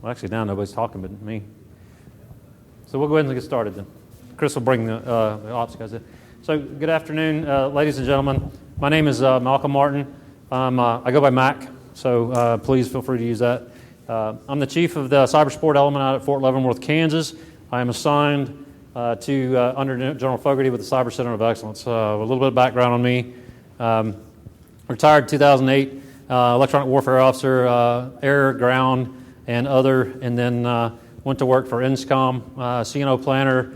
Well, actually now nobody's talking but me. So we'll go ahead and get started then. Chris will bring the ops guys in. So good afternoon, ladies and gentlemen. My name is Malcolm Martin. I go by Mack, so please feel free to use that. I'm the chief of the Cybersport element out at Fort Leavenworth, Kansas. I am assigned to under General Fogarty with the Cyber Center of Excellence. A little bit of background on me. Retired 2008, electronic warfare officer, air, ground, and other, and then went to work for INSCOM, CNO planner,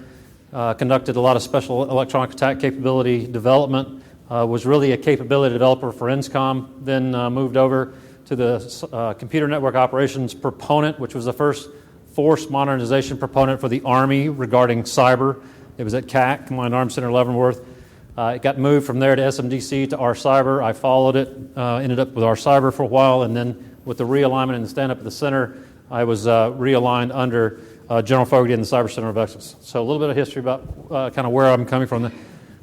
conducted a lot of special electronic attack capability development, was really a capability developer for INSCOM, then moved over to the computer network operations proponent, which was the first force modernization proponent for the Army regarding cyber. It was at CAC, Combined Arms Center, Leavenworth. It got moved from there to SMDC to our cyber. I followed it, ended up with our cyber for a while, and then with the realignment and the stand-up at the center, I was realigned under General Fogarty and the Cyber Center of Excellence. So a little bit of history about kind of where I'm coming from.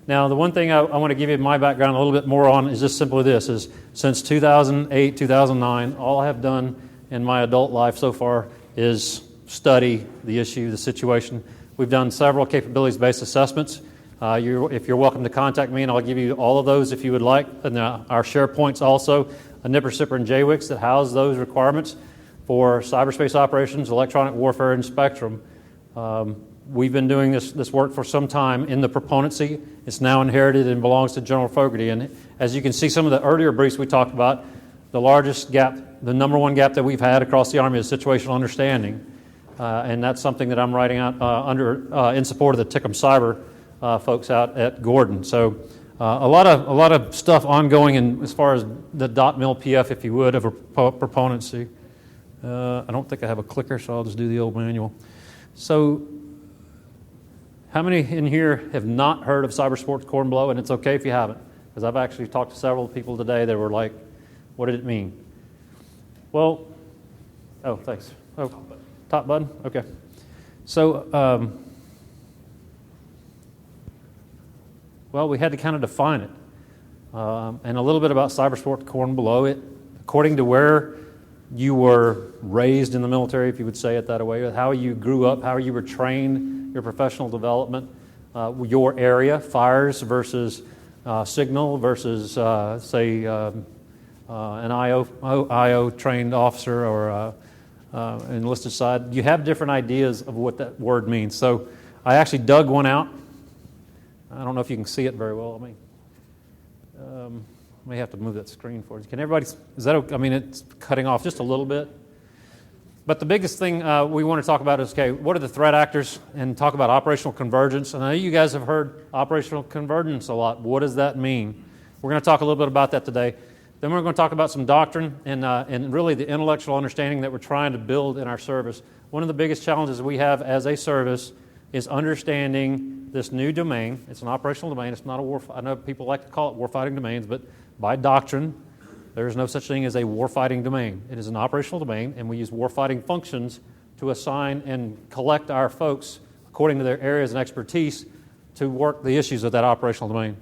Now, the one thing I want to give you my background a little bit more on is just simply this, is since 2008, 2009, all I have done in my adult life so far is study the issue, the situation. We've done several capabilities-based assessments. If you're welcome to contact me, and I'll give you all of those if you would like. And our SharePoints also, a NIPR, SIPR, and JWICs that house those requirements for cyberspace operations, electronic warfare, and spectrum. We've been doing this work for some time in the proponency. It's now inherited and belongs to General Fogarty. And as you can see, some of the earlier briefs we talked about, the largest gap, the number one gap that we've had across the Army is situational understanding. And that's something that I'm writing out in support of the TICM Cyber folks out at Gordon. So a lot of stuff ongoing in, as far as the .mil PF, if you would, of a proponency. I don't think I have a clicker, so I'll just do the old manual. So how many in here have not heard of Cybersport Below? And it's okay if you haven't, because I've actually talked to several people today that were like, what did it mean? Well, oh, thanks. Oh, top button? Okay. So, well, we had to kind of define it. And a little bit about Cybersport Below. It, according to where you were raised in the military, if you would say it that way, how you grew up, how you were trained, your professional development, your area, fires versus signal versus, say, an IO trained officer or enlisted side. You have different ideas of what that word means. So I actually dug one out. I don't know if you can see it very well. I may have to move that screen for you. Can everybody, is that okay? I mean, it's cutting off just a little bit. But the biggest thing we want to talk about is, okay, what are the threat actors, and talk about operational convergence. And I know you guys have heard operational convergence a lot. What does that mean? We're going to talk a little bit about that today. Then we're going to talk about some doctrine and really the intellectual understanding that we're trying to build in our service. One of the biggest challenges we have as a service is understanding this new domain. It's an operational domain. It's not a war. I know people like to call it warfighting domains, but by doctrine, there is no such thing as a warfighting domain. It is an operational domain, and we use warfighting functions to assign and collect our folks according to their areas and expertise to work the issues of that operational domain.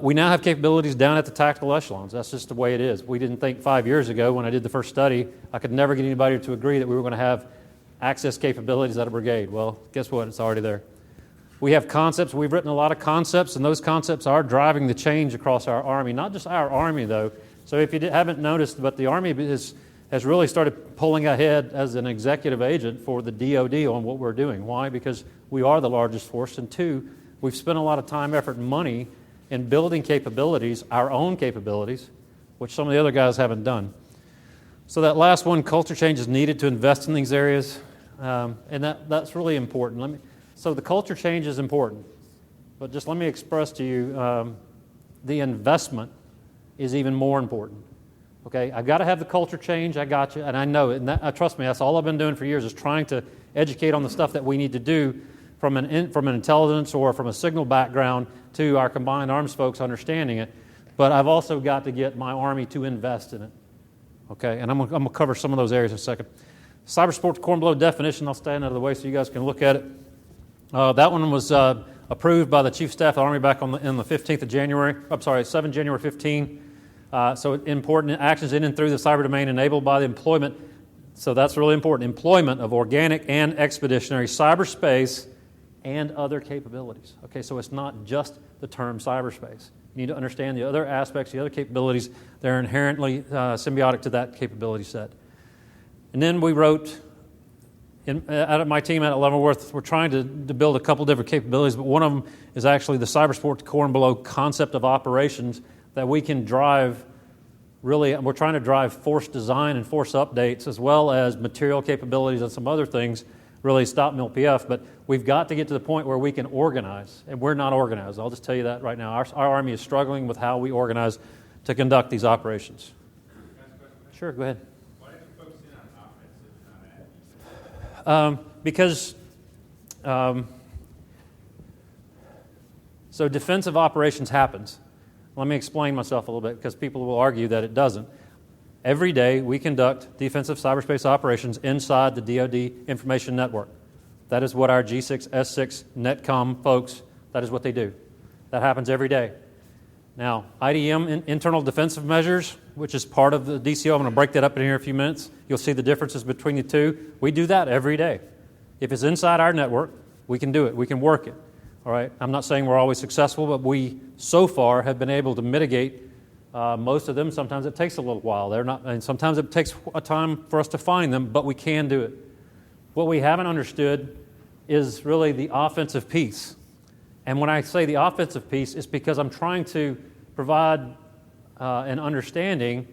We now have capabilities down at the tactical echelons. That's just the way it is. We didn't think 5 years ago when I did the first study, I could never get anybody to agree that we were going to have access capabilities at a brigade. Well, guess what? It's already there. We have concepts. We've written a lot of concepts, and those concepts are driving the change across our Army. Not just our Army, though. So if you haven't noticed, but the Army has really started pulling ahead as an executive agent for the DoD on what we're doing. Why? Because we are the largest force, and two, we've spent a lot of time, effort, and money in building capabilities, our own capabilities, which some of the other guys haven't done. So that last one, culture change, is needed to invest in these areas, and that's really important. So the culture change is important, but just let me express to you the investment is even more important. Okay, I've got to have the culture change. I got you, and I know it. And trust me, that's all I've been doing for years, is trying to educate on the stuff that we need to do from an intelligence or from a signal background to our combined arms folks understanding it. But I've also got to get my Army to invest in it. Okay, and I'm going to cover some of those areas in a second. Cybersport Below definition, I'll stand out of the way so you guys can look at it. That one was approved by the Chief of Staff of the Army back on the 15th of January. 7 January 15. So important actions in and through the cyber domain enabled by the employment. So that's really important. Employment of organic and expeditionary cyberspace and other capabilities. Okay, so it's not just the term cyberspace. You need to understand the other aspects, the other capabilities that are inherently symbiotic to that capability set. And then we wrote, out of my team at Leavenworth, we're trying to build a couple different capabilities, but one of them is actually the Cybersport Below concept of operations that we can drive. Really, we're trying to drive force design and force updates as well as material capabilities and some other things, really stop mill PF, but we've got to get to the point where we can organize, and we're not organized. I'll just tell you that right now. Our Army is struggling with how we organize to conduct these operations. Sure, go ahead. Why did you focus in on offense Because so defensive operations happens. Let me explain myself a little bit because people will argue that it doesn't. Every day we conduct defensive cyberspace operations inside the DoD information network. That is what our G6, S6, NetCom folks, that is what they do. That happens every day. Now, IDM, internal defensive measures, which is part of the DCO, I'm going to break that up in here in a few minutes. You'll see the differences between the two. We do that every day. If it's inside our network, we can do it. We can work it. All right. I'm not saying we're always successful, but we so far have been able to mitigate most of them. Sometimes it takes a little while. They're not, and sometimes it takes a time for us to find them, but we can do it. What we haven't understood is really the offensive piece. And when I say the offensive piece, it's because I'm trying to provide an understanding.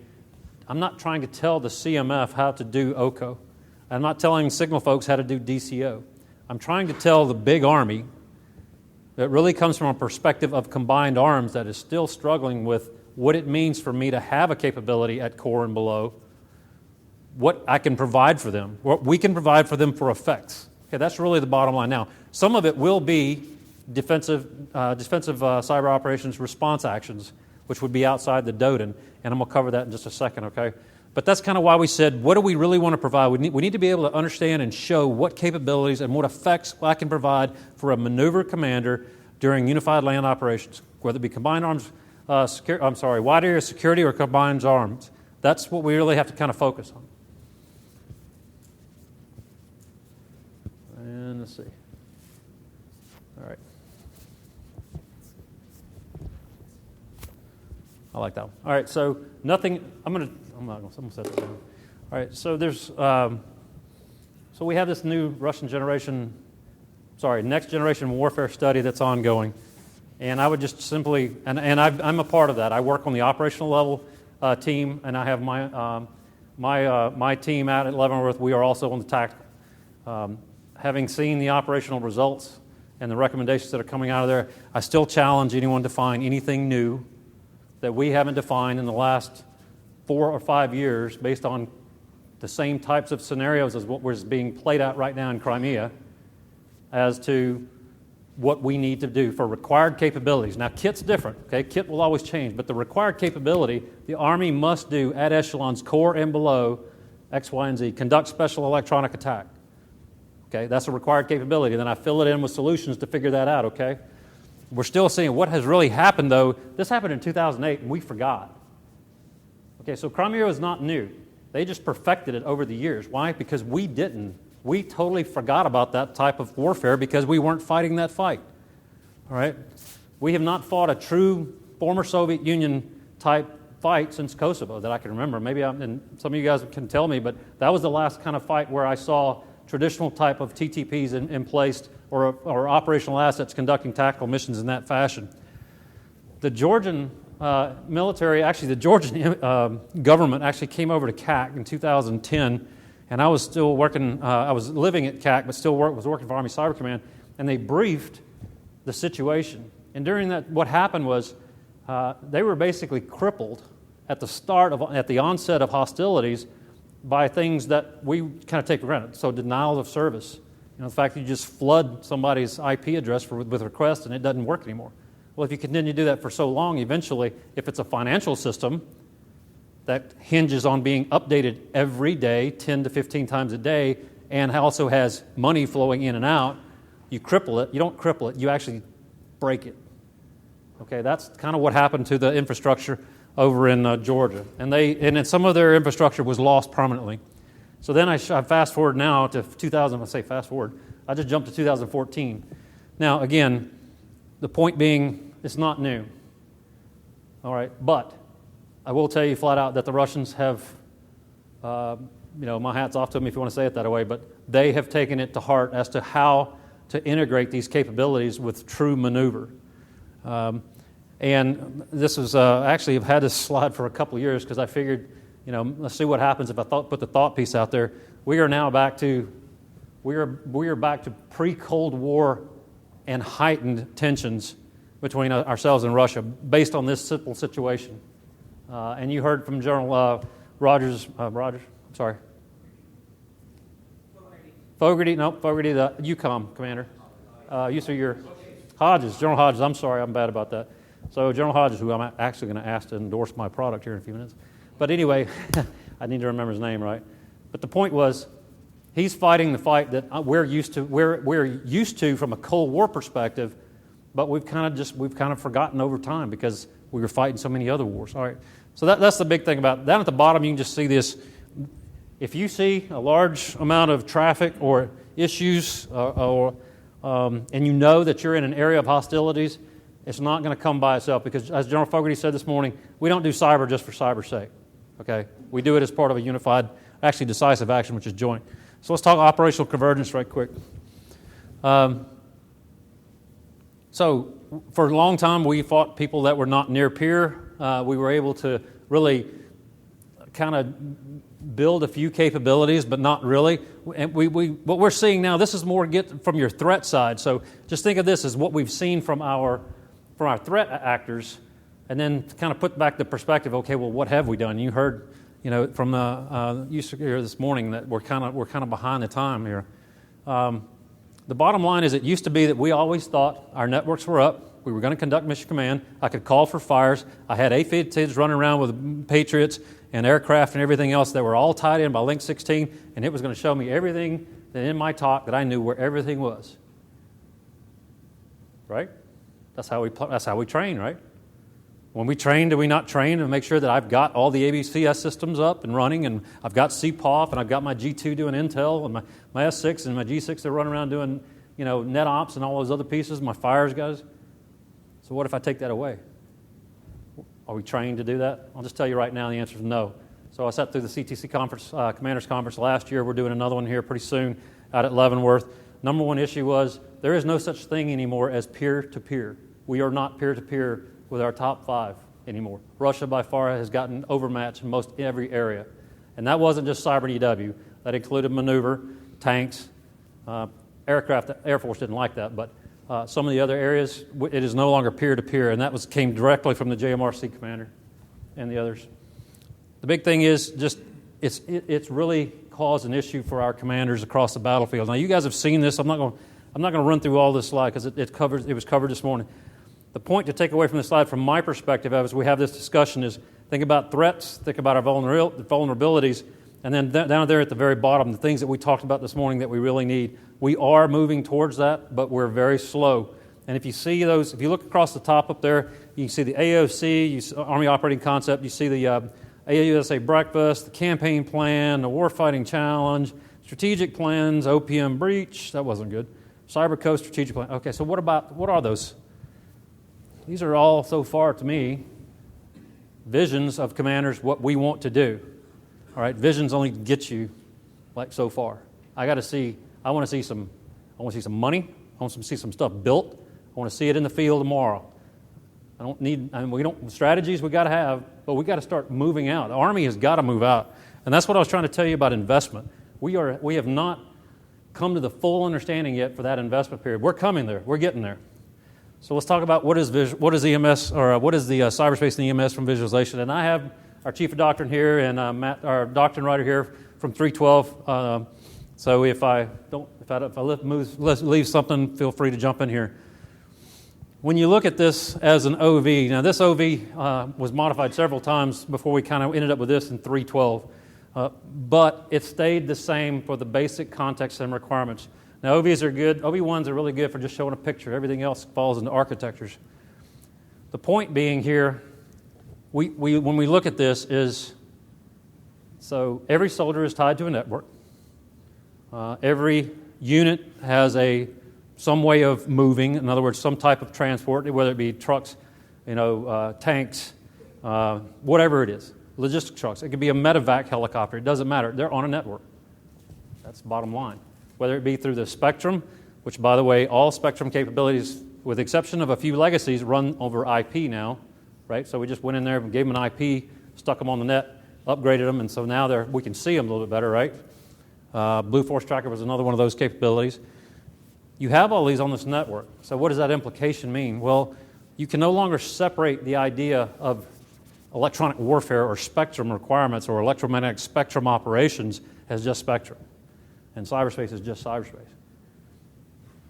I'm not trying to tell the CMF how to do OCO. I'm not telling signal folks how to do DCO. I'm trying to tell the big Army that really comes from a perspective of combined arms that is still struggling with what it means for me to have a capability at core and below, what I can provide for them, what we can provide for them for effects. Okay, that's really the bottom line. Now, some of it will be defensive cyber operations response actions, which would be outside the DODN, and I'm going to cover that in just a second, okay? But that's kind of why we said, what do we really want to provide? We need to be able to understand and show what capabilities and what effects I can provide for a maneuver commander during unified land operations, whether it be combined arms, wide area security or combined arms. That's what we really have to kind of focus on. And let's see. All right. I like that one. All right, so nothing. I'm going to set that down. All right, so there's. So we have this new next generation warfare study that's ongoing, and I would just simply, and I'm a part of that. I work on the operational level team, and I have my team out at Leavenworth. We are also on the tactical. Having seen the operational results and the recommendations that are coming out of there, I still challenge anyone to find anything new that we haven't defined in the last 4 or 5 years based on the same types of scenarios as what was being played out right now in Crimea as to what we need to do for required capabilities. Now, kit's different, okay? Kit will always change, but the required capability, the Army must do at echelons core and below X, Y, and Z, conduct special electronic attack. Okay, that's a required capability. Then I fill it in with solutions to figure that out, okay? We're still seeing what has really happened, though. This happened in 2008, and we forgot. Okay, so Crimea is not new. They just perfected it over the years. Why? Because we didn't. We totally forgot about that type of warfare because we weren't fighting that fight. All right? We have not fought a true former Soviet Union type fight since Kosovo that I can remember. Maybe and some of you guys can tell me, but that was the last kind of fight where I saw traditional type of TTPs in place or operational assets conducting tactical missions in that fashion. The Georgian military, actually the Georgian government actually came over to CAC in 2010, and I was still working, I was living at CAC, but still was working for Army Cyber Command, and they briefed the situation. And during that, what happened was they were basically crippled at the onset of hostilities by things that we kind of take for granted. So denial of service. You know, the fact that you just flood somebody's IP address with requests and it doesn't work anymore. Well, if you continue to do that for so long, eventually, if it's a financial system that hinges on being updated every day, 10 to 15 times a day, and also has money flowing in and out, you cripple it. You don't cripple it, you actually break it. Okay, that's kind of what happened to the infrastructure over in Georgia. And then some of their infrastructure was lost permanently. So then I fast forward now to 2000. I say fast forward. I just jumped to 2014. Now, again, the point being, it's not new. All right, but I will tell you flat out that the Russians have, my hat's off to them if you want to say it that way, but they have taken it to heart as to how to integrate these capabilities with true maneuver. And this is actually, I've had this slide for a couple of years because I figured, let's see what happens if I put the thought piece out there. We are now back to pre-Cold War and heightened tensions between ourselves and Russia based on this simple situation. And you heard from General Fogarty, the EUCOM commander. Hodges, General Hodges, I'm sorry, I'm bad about that. So General Hodges, who I'm actually going to ask to endorse my product here in a few minutes. But anyway, I need to remember his name, right? But the point was, he's fighting the fight that we're used to from a Cold War perspective, but we've kind of forgotten over time because we were fighting so many other wars. All right, so that's the big thing about it. Down at the bottom, you can just see this. If you see a large amount of traffic or issues, and you know that you're in an area of hostilities, it's not going to come by itself because, as General Fogarty said this morning, we don't do cyber just for cyber's sake. Okay, we do it as part of a unified, actually decisive action, which is joint. So let's talk operational convergence right quick. So for a long time, we fought people that were not near peer. We were able to really kind of build a few capabilities, but not really. And what we're seeing now, this is more get from your threat side. So just think of this as what we've seen from our threat actors, and then kind of put back the perspective. Okay, well, what have we done? You heard, from the here this morning that we're kind of behind the time here. The bottom line is, it used to be that we always thought our networks were up. We were going to conduct mission command. I could call for fires. I had AFIDs running around with Patriots and aircraft and everything else that were all tied in by Link 16, and it was going to show me everything that in my talk that I knew where everything was. Right? That's how we train, right? When we train, do we not train to make sure that I've got all the ABCS systems up and running, and I've got CPOF, and I've got my G2 doing Intel, and my S6 and my G6 they're running around doing, NetOps and all those other pieces, my fires guys. So what if I take that away? Are we trained to do that? I'll just tell you right now, the answer is no. So I sat through the CTC conference, Commanders Conference last year. We're doing another one here pretty soon out at Leavenworth. Number one issue was there is no such thing anymore as peer-to-peer. We are not peer-to-peer with our top 5 anymore. Russia by far has gotten overmatched in most every area. And that wasn't just Cyber EEW. That included maneuver, tanks, aircraft. The Air Force didn't like that, but some of the other areas, it is no longer peer-to-peer, and that came directly from the JMRC commander and the others. The big thing is just it's really caused an issue for our commanders across the battlefield. Now, you guys have seen this. I'm not going to run through all this slide because it was covered this morning. The point to take away from this slide, from my perspective, as we have this discussion, is think about threats, think about our vulnerabilities, and then down there at the very bottom, the things that we talked about this morning that we really need. We are moving towards that, but we're very slow. And if you see those, if you look across the top up there, you can see the AOC, you see Army Operating Concept, you see the AUSA Breakfast, the Campaign Plan, the Warfighting Challenge, Strategic Plans, OPM Breach, that wasn't good, Cyber CoE Strategic Plan. Okay, so what are those? These are all, so far to me, visions of commanders, what we want to do. All right, visions only get you like so far. I want to see some money. I want to see some stuff built. I want to see it in the field tomorrow. Strategies we got to have, but we got to start moving out. The Army has got to move out. And that's what I was trying to tell you about investment. We have not come to the full understanding yet for that investment period. We're coming there. We're getting there. So let's talk about what is EMS, or what is the cyberspace and EMS from visualization. And I have our chief of doctrine here and Matt, our doctrine writer here from 312. So if I leave something, feel free to jump in here. When you look at this as an OV, now this OV was modified several times before we kind of ended up with this in 312, but it stayed the same for the basic context and requirements. Now, OVs are good. OV1s are really good for just showing a picture. Everything else falls into architectures. The point being here, when we look at this, is So every soldier is tied to a network. Every unit has some way of moving, in other words, some type of transport, whether it be trucks, tanks, whatever it is, logistic trucks. It could be a medevac helicopter. It doesn't matter. They're on a network. That's the bottom line. Whether it be through the spectrum, which, by the way, all spectrum capabilities, with the exception of a few legacies, run over IP now, right? So we just went in there and gave them an IP, stuck them on the net, upgraded them, and so now we can see them a little bit better, right? Blue Force Tracker was another one of those capabilities. You have all these on this network. So what does that implication mean? Well, you can no longer separate the idea of electronic warfare or spectrum requirements or electromagnetic spectrum operations as just spectrum. And cyberspace is just cyberspace.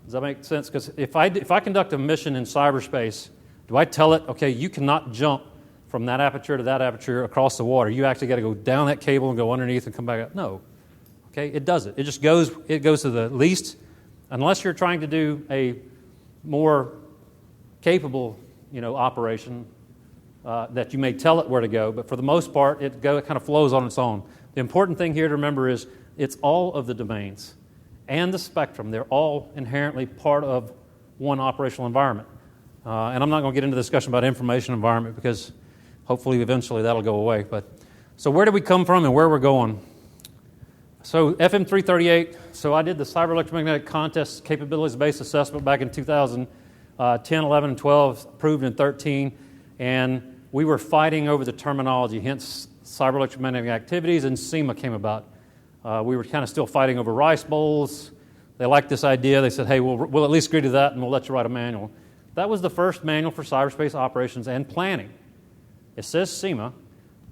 Does that make sense? Because if I conduct a mission in cyberspace, do I tell it, okay, you cannot jump from that aperture to that aperture across the water. You actually got to go down that cable and go underneath and come back up. No. Okay, it doesn't. It just goes to the least, unless you're trying to do a more capable, operation that you may tell it where to go. But for the most part, it kind of flows on its own. The important thing here to remember is it's all of the domains and the spectrum. They're all inherently part of one operational environment. And I'm not going to get into the discussion about information environment because hopefully eventually that'll go away. So where did we come from and where we're going? So FM 338, so I did the Cyber Electromagnetic Contest Capabilities-Based Assessment back in 2010, 11, and 12, approved in 13, and we were fighting over the terminology, hence Cyber Electromagnetic Activities, and SEMA came about. We were kind of still fighting over rice bowls. They liked this idea. They said, hey, we'll at least agree to that and we'll let you write a manual. That was the first manual for cyberspace operations and planning. It says SEMA,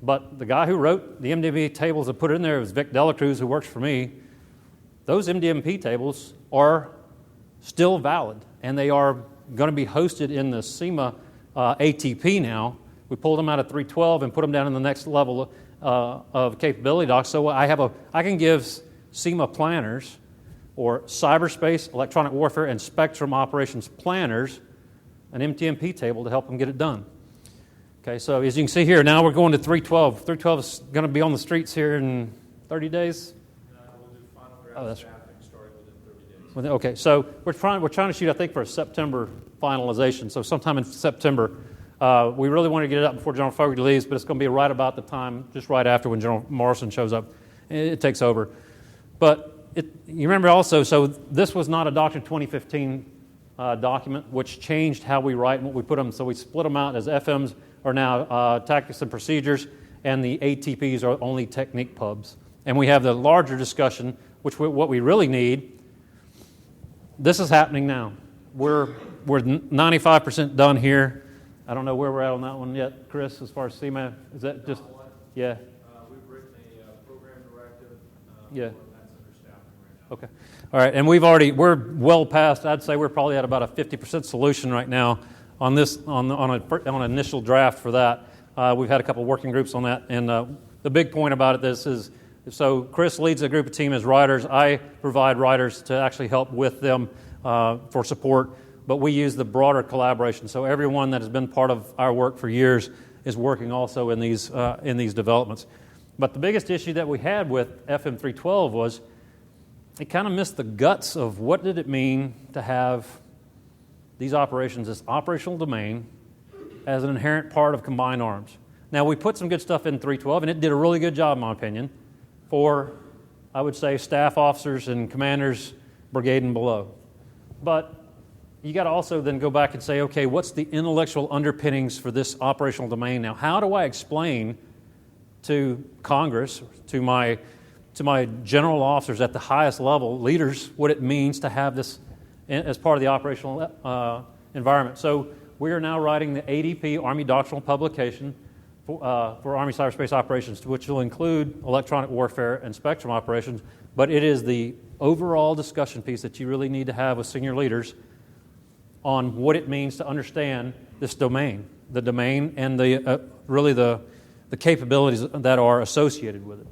but the guy who wrote the MDMP tables and put it in there was Vic Delacruz, who works for me. Those MDMP tables are still valid, and they are going to be hosted in the SEMA ATP now. We pulled them out of 312 and put them down in the next level of capability docs. So I can give SEMA planners or cyberspace, electronic warfare, and spectrum operations planners an MTMP table to help them get it done. Okay, so as you can see here, now we're going to 312. 312 is going to be on the streets here in 30 days? We'll do final draft staffing starting within 30 days. Okay, so we're trying to shoot, I think, for a September finalization, so sometime in September. We really want to get it up before General Fogarty leaves, but it's going to be right about the time, just right after when General Morrison shows up. It takes over. But you remember also, so this was not a Doctrine 2015 document, which changed how we write and what we put them. So we split them out as FMs are now tactics and procedures, and the ATPs are only technique pubs. And we have the larger discussion, what we really need. This is happening now. We're 95% done here. I don't know where we're at on that one yet, Chris, as far as CMA. Is that just, yeah? We've written a program directive. Yeah. That's under staffing right now. Okay. All right, and we're well past, I'd say we're probably at about a 50% solution right now on this, on an initial draft for that. We've had a couple working groups on that, and the big point about this is, so Chris leads a group of team as writers. I provide writers to actually help with them for support, but we use the broader collaboration. So everyone that has been part of our work for years is working also in these developments. But the biggest issue that we had with FM 312 was it kind of missed the guts of what did it mean to have these operations, this operational domain, as an inherent part of combined arms. Now, we put some good stuff in 312, and it did a really good job, in my opinion, for, I would say, staff officers and commanders, brigade and below. But you got to also then go back and say, okay, what's the intellectual underpinnings for this operational domain now? How do I explain to Congress, to my general officers at the highest level, leaders, what it means to have this as part of the operational environment? So we are now writing the ADP, Army Doctrinal Publication, for Army Cyberspace Operations, which will include electronic warfare and spectrum operations, but it is the overall discussion piece that you really need to have with senior leaders on what it means to understand this domain, the domain and the capabilities that are associated with it.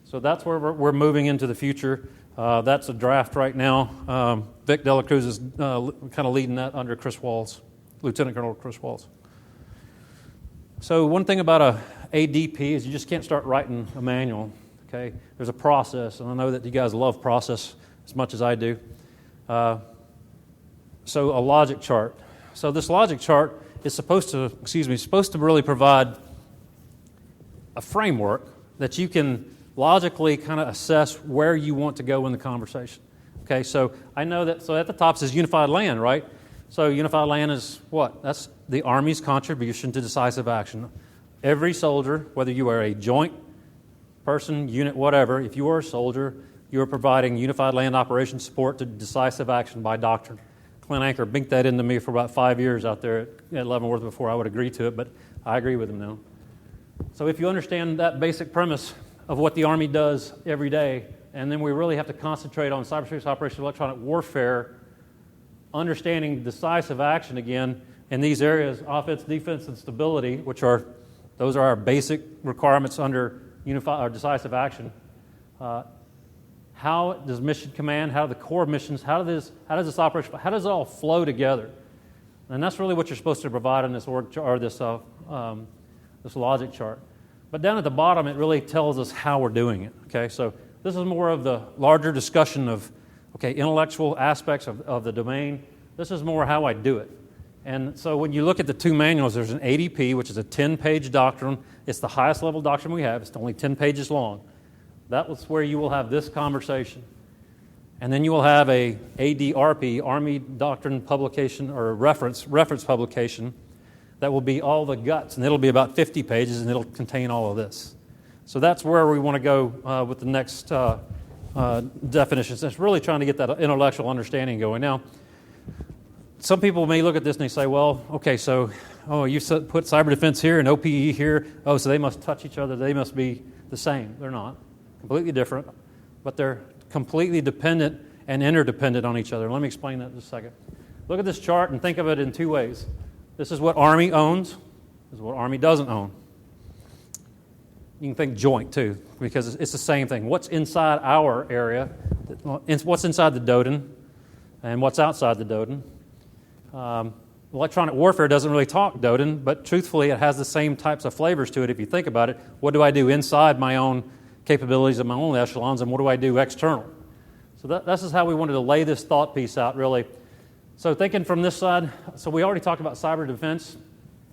So that's where we're moving into the future. That's a draft right now. Vic Delacruz is kind of leading that under Chris Walls, Lieutenant Colonel Chris Walls. So one thing about a ADP is you just can't start writing a manual. okay? There's a process, and I know that you guys love process as much as I do. So a logic chart. So this logic chart is supposed to really provide a framework that you can logically kind of assess where you want to go in the conversation. Okay, so I know that, so at the top says unified land, right? So unified land is what? That's the Army's contribution to decisive action. Every soldier, whether you are a joint person, unit, whatever, if you are a soldier, you are providing unified land operation support to decisive action by doctrine. Clint Anchor binked that into me for about 5 years out there at Leavenworth before I would agree to it, but I agree with him now. So if you understand that basic premise of what the Army does every day, and then we really have to concentrate on cyberspace operations, electronic warfare, understanding decisive action again in these areas, offense, defense, and stability, those are our basic requirements under unified or decisive action. How does mission command, how do the core missions, how does this operation, how does it all flow together? And that's really what you're supposed to provide in this this logic chart. But down at the bottom, it really tells us how we're doing it. Okay, so this is more of the larger discussion of intellectual aspects of the domain. This is more how I do it. And so when you look at the two manuals, there's an ADP, which is a 10-page doctrine. It's the highest level doctrine we have. It's only 10 pages long. That was where you will have this conversation. And then you will have a ADRP, Army Doctrine Publication, or reference publication, that will be all the guts. And it'll be about 50 pages, and it'll contain all of this. So that's where we want to go with the next definitions. It's really trying to get that intellectual understanding going. Now, some people may look at this and they say, well, okay, so, you put cyber defense here and OPE here. Oh, so they must touch each other. They must be the same. They're not. Completely different, but they're completely dependent and interdependent on each other. Let me explain that in just a second. Look at this chart and think of it in two ways. This is what Army owns. This is what Army doesn't own. You can think joint, too, because it's the same thing. What's inside our area, what's inside the DODN, and what's outside the DODN. Electronic warfare doesn't really talk DODN, but truthfully it has the same types of flavors to it if you think about it. What do I do inside my own capabilities of my own echelons, and what do I do external? So this is how we wanted to lay this thought piece out, really. So thinking from this side, so we already talked about cyber defense.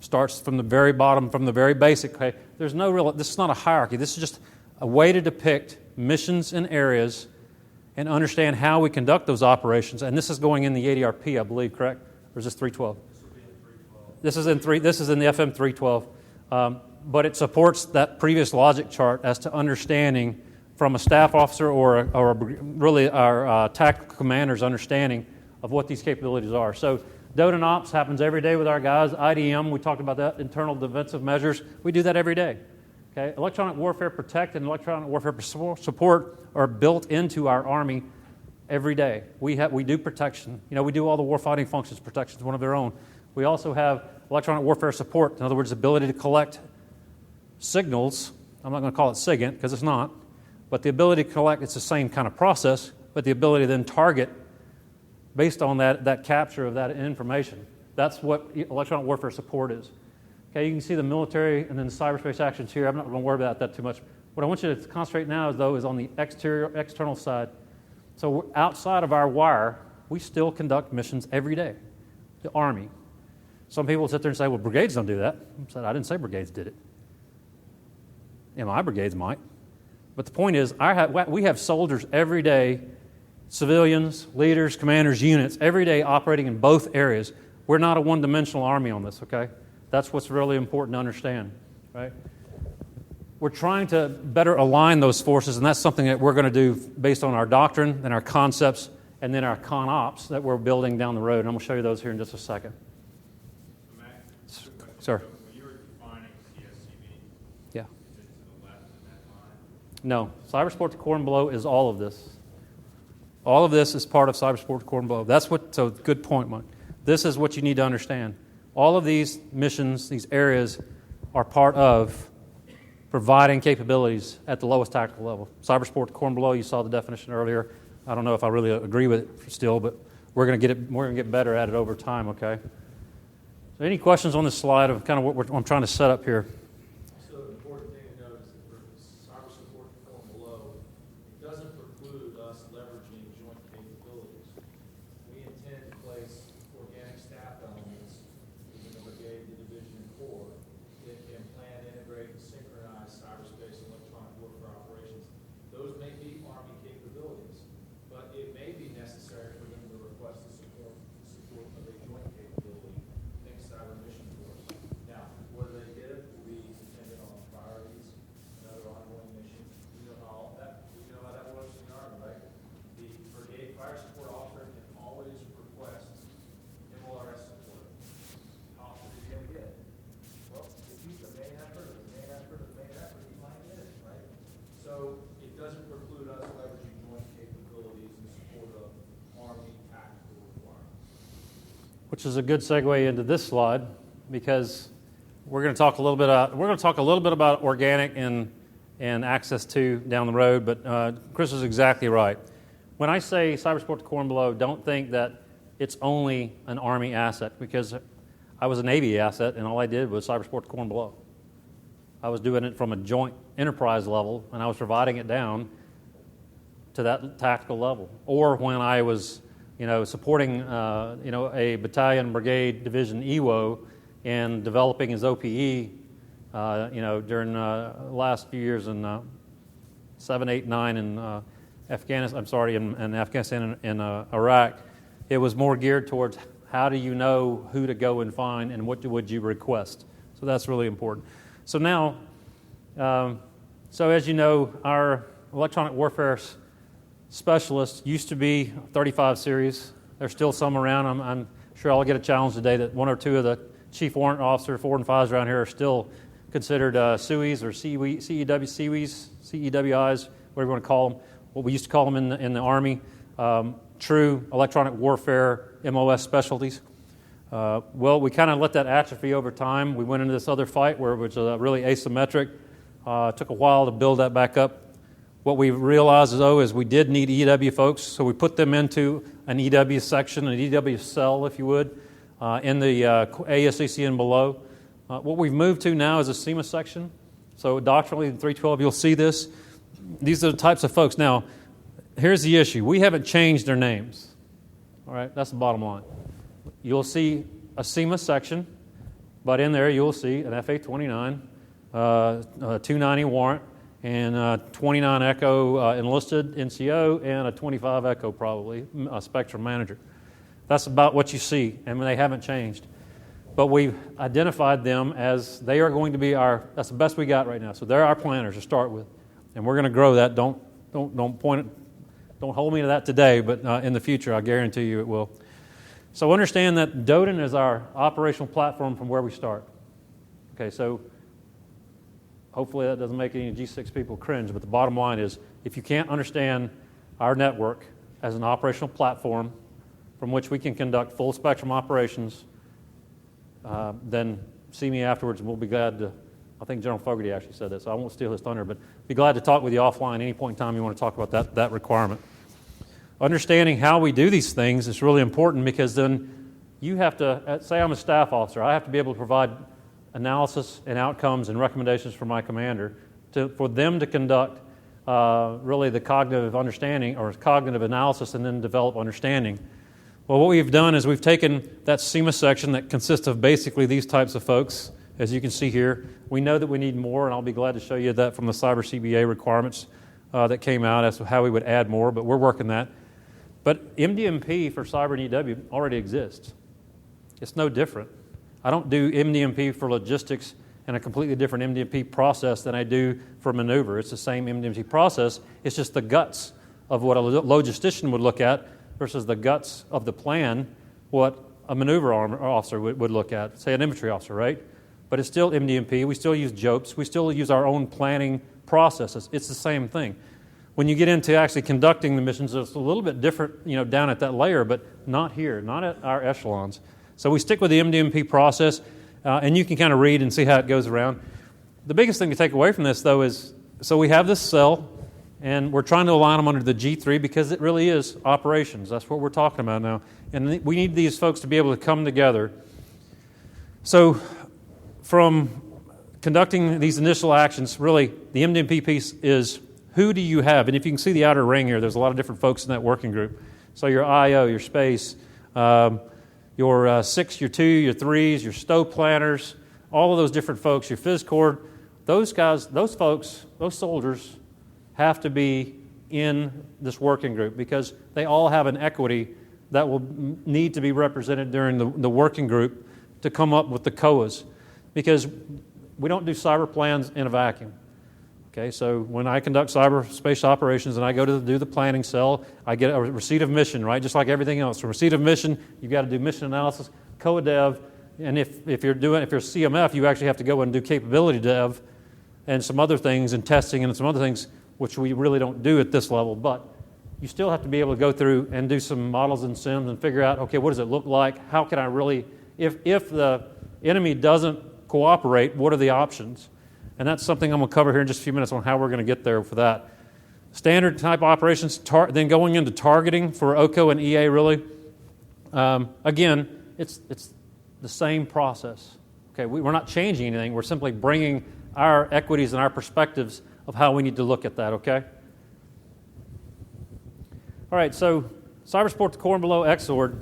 Starts from the very bottom, from the very basic. Okay? There's no real, this is not a hierarchy. This is just a way to depict missions and areas and understand how we conduct those operations. And this is going in the ADRP, I believe, correct? Or is this 312? This is in 312. This is in the FM 312. But it supports that previous logic chart as to understanding from a staff officer or really our tactical commander's understanding of what these capabilities are. So DODN Ops happens every day with our guys. IDM, we talked about that, internal defensive measures. We do that every day. Okay? Electronic Warfare Protect and Electronic Warfare Support are built into our Army every day. We do protection. We do all the warfighting functions. Protection is one of their own. We also have Electronic Warfare Support, in other words, the ability to collect signals. I'm not going to call it SIGINT because it's not, but the ability to collect, it's the same kind of process, but the ability to then target based on that capture of that information. That's what electronic warfare support is. Okay, you can see the military and then the cyberspace actions here. I'm not going to worry about that too much. What I want you to concentrate now is on the external side. So outside of our wire, we still conduct missions every day. The Army. Some people sit there and say, well, brigades don't do that. I said, I didn't say brigades did it. My brigades might. But the point is, we have soldiers every day, civilians, leaders, commanders, units, every day operating in both areas. We're not a one-dimensional Army on this, okay? That's what's really important to understand, right? We're trying to better align those forces, and that's something that we're going to do based on our doctrine and our concepts and then our con ops that we're building down the road. And I'm going to show you those here in just a second. Mack, Sir. When you were defining CSCB, Yeah. is it to the left of that line? No. Cybersport Below is all of this. All of this is part of Cybersport Below. So good point, Mike. This is what you need to understand. All of these missions, these areas, are part of providing capabilities at the lowest tactical level. Cybersport Below, you saw the definition earlier. I don't know if I really agree with it still, but we're going to get better at it over time, okay? So any questions on this slide of kind of what I'm trying to set up here? So the important thing to note is that for Cyberspace Below, us leveraging joint capabilities. We intend to place organic staff elements within the brigade, the division, and corps that can plan, integrate, and synchronize cyberspace and electronic warfare operations. Those may be Army capabilities, but it may be necessary for them to request the support of a joint capability, think cyber mission force. Now, whether they get it will be dependent on priorities and other ongoing missions. You know how that works in the Army, right? The brigade fire support officer can always request MLRS support. How often is he going to get it? Well, if he's the main effort or the main effort or the main effort, he might get it, right? So it doesn't preclude us leveraging joint capabilities in support of Army tactical requirements. Which is a good segue into this slide, because we're going to talk a little bit about organic and access to down the road. But Chris is exactly right. When I say Cybersport Below, don't think that it's only an Army asset, because I was a Navy asset and all I did was Cybersport Below. I was doing it from a joint enterprise level, and I was providing it down to that tactical level. Or when I was, supporting, a battalion, brigade, division EWO and developing his OPE, during the last few years in 7, 8, 9 in Afghanistan. In Afghanistan and Iraq, it was more geared towards how do you know who to go and find and what would you request. So that's really important. So now, as you know, our electronic warfare specialists used to be 35 series. There's still some around. I'm sure I'll get a challenge today that one or two of the chief warrant officer 4 and 5s around here are still considered CEWIs or CEWIs, whatever you want to call them. What we used to call them in the Army, true electronic warfare MOS specialties. Well, we kind of let that atrophy over time. We went into this other fight where it was really asymmetric. Took a while to build that back up. What we realized is we did need EEW folks, so we put them into an EEW section, an EEW cell, if you would, in the ASCC and below. What we've moved to now is a SEMA section. So doctrinally in 312, you'll see this. These are the types of folks. Now, here's the issue. We haven't changed their names. All right, that's the bottom line. You'll see a SEMA section, but in there you'll see an FA-29, 290 warrant, and 29 Echo enlisted NCO, and a 25 Echo probably, a Spectrum manager. That's about what you see, and they haven't changed. But we've identified them as they are going to be that's the best we got right now. So they're our planners to start with, and we're going to grow that. Don't hold me to that today, but in the future, I guarantee you it will. So understand that DODIN is our operational platform from where we start. Okay, so hopefully that doesn't make any G6 people cringe, but the bottom line is if you can't understand our network as an operational platform from which we can conduct full spectrum operations, then see me afterwards and we'll be glad to. I think General Fogarty actually said that, so I won't steal his thunder, but be glad to talk with you offline any point in time you want to talk about that requirement. Understanding how we do these things is really important, because then you have to, say I'm a staff officer, I have to be able to provide analysis and outcomes and recommendations for my commander for them to conduct really the cognitive understanding or cognitive analysis and then develop understanding. Well, what we've done is we've taken that SEMA section that consists of basically these types of folks, as you can see here. We know that we need more, and I'll be glad to show you that from the Cyber CBA requirements that came out as to how we would add more, but we're working that. But MDMP for Cyber and EEW already exists. It's no different. I don't do MDMP for logistics and a completely different MDMP process than I do for maneuver. It's the same MDMP process. It's just the guts of what a logistician would look at versus the guts of the plan, what a maneuver officer would look at, say an infantry officer, right? But it's still MDMP. We still use JOPES. We still use our own planning processes. It's the same thing. When you get into actually conducting the missions, it's a little bit different, down at that layer, but not here, not at our echelons. So we stick with the MDMP process, and you can kind of read and see how it goes around. The biggest thing to take away from this, though, is so we have this cell, and we're trying to align them under the G3 because it really is operations. That's what we're talking about now. And we need these folks to be able to come together. So from conducting these initial actions, really, the MDMP piece is who do you have? And if you can see the outer ring here, there's a lot of different folks in that working group. So your IO, your space, your 6, your 2, your 3s, your stow planners, all of those different folks, your phys corps, those guys, those folks, those soldiers have to be in this working group because they all have an equity that will need to be represented during the working group to come up with the CoEs, because we don't do cyber plans in a vacuum. Okay, so when I conduct cyberspace operations and I go to do the planning cell, I get a receipt of mission, right? Just like everything else. For receipt of mission, you've got to do mission analysis, CoE dev, and if you're CMF, you actually have to go and do capability dev and some other things and testing and some other things which we really don't do at this level. But you still have to be able to go through and do some models and sims and figure out, okay, what does it look like? How can I really, if the enemy doesn't cooperate, what are the options? And that's something I'm going to cover here in just a few minutes on how we're going to get there for that. Standard type operations, then going into targeting for OCO and EA really. Again, it's the same process. Okay, we're not changing anything. We're simply bringing our equities and our perspectives of how we need to look at that, okay? All right, so Cybersport Scorn Below XORD.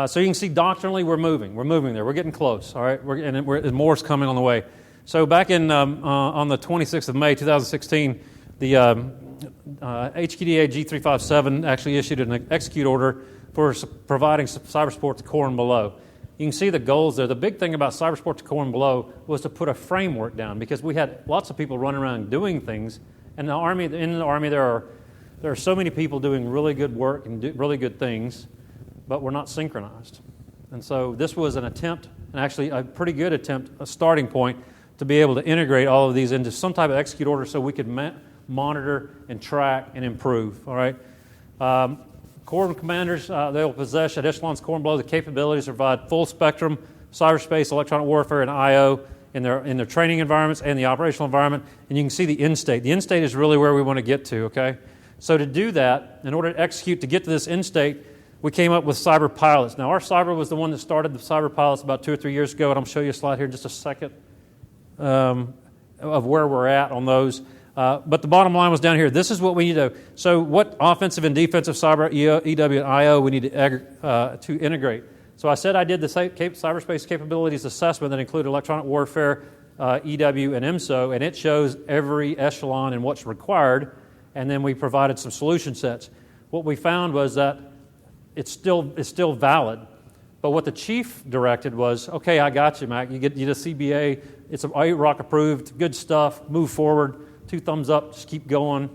So you can see doctrinally we're moving. We're moving there. We're getting close, all right? And more's coming on the way. So back in on the 26th of May, 2016, the HQDA G357 actually issued an execute order for providing Cybersport Scorn Below. You can see the goals there. The big thing about Cybersport Scorn Below was to put a framework down because we had lots of people running around doing things, and in the Army there are so many people doing really good work and really good things, but we're not synchronized. And so this was an attempt, and actually a pretty good attempt, a starting point, to be able to integrate all of these into some type of execute order so we could monitor and track and improve, all right? Corps commanders, they will possess at echelons Scorn Below the capabilities to provide full spectrum cyberspace, electronic warfare, and IO in their training environments and the operational environment. And you can see the end state. The end state is really where we want to get to, okay? So to do that, in order to execute, to get to this end state, we came up with cyber pilots. Now, our cyber was the one that started the cyber pilots about 2 or 3 years ago, and I'll show you a slide here in just a second of where we're at on those. But the bottom line was down here. This is what we need to. So what offensive and defensive cyber, EW, and IO we need to integrate. So I said I did the cyberspace capabilities assessment that included electronic warfare, EW, and MSO, and it shows every echelon and what's required, and then we provided some solution sets. What we found was that it's still valid. But what the chief directed was, okay, I got you, Mack. You get the CBA. It's IROC approved. Good stuff. Move forward. 2 thumbs up. Just keep going.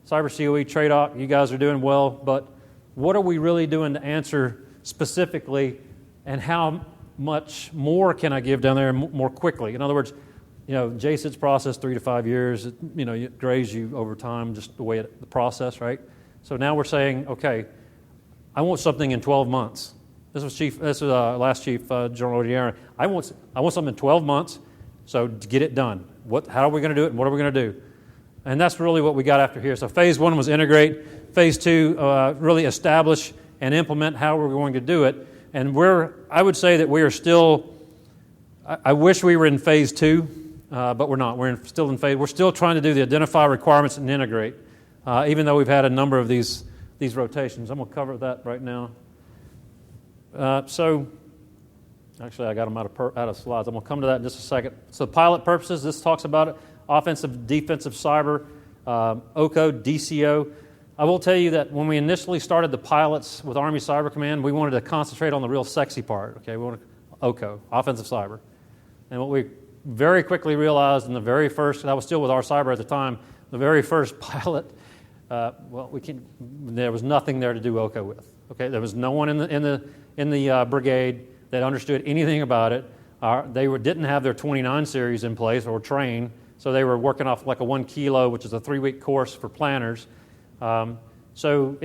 Cyber CoE, TRADOC, you guys are doing well. But what are we really doing to answer specifically, and how much more can I give down there more quickly? In other words, JSIT's process 3 to 5 years. It grays you over time, just the way the process, right? So now we're saying, okay, I want something in 12 months. This was last Chief General Odiera. I want something in 12 months, so to get it done. How are we going to do it, and what are we going to do? And that's really what we got after here. So phase 1 was integrate. Phase 2, really establish and implement how we're going to do it. And I would say that we are still, I wish we were in phase 2, but we're not. We're still trying to do the identify requirements and integrate, even though we've had a number of these rotations. I'm going to cover that right now. So, actually, I got them out of slides. I'm going to come to that in just a second. So, pilot purposes, this talks about it. Offensive, defensive cyber, OCO, DCO. I will tell you that when we initially started the pilots with Army Cyber Command, we wanted to concentrate on the real sexy part. Okay, we wanted OCO, offensive cyber. And what we very quickly realized in the very first, and I was still with our cyber at the time, the very first pilot, there was nothing there to do OCO with. Okay, there was no one in the brigade that understood anything about it. They didn't have their 29 series in place or trained, so they were working off like a 1 kilo, which is a 3-week course for planners. So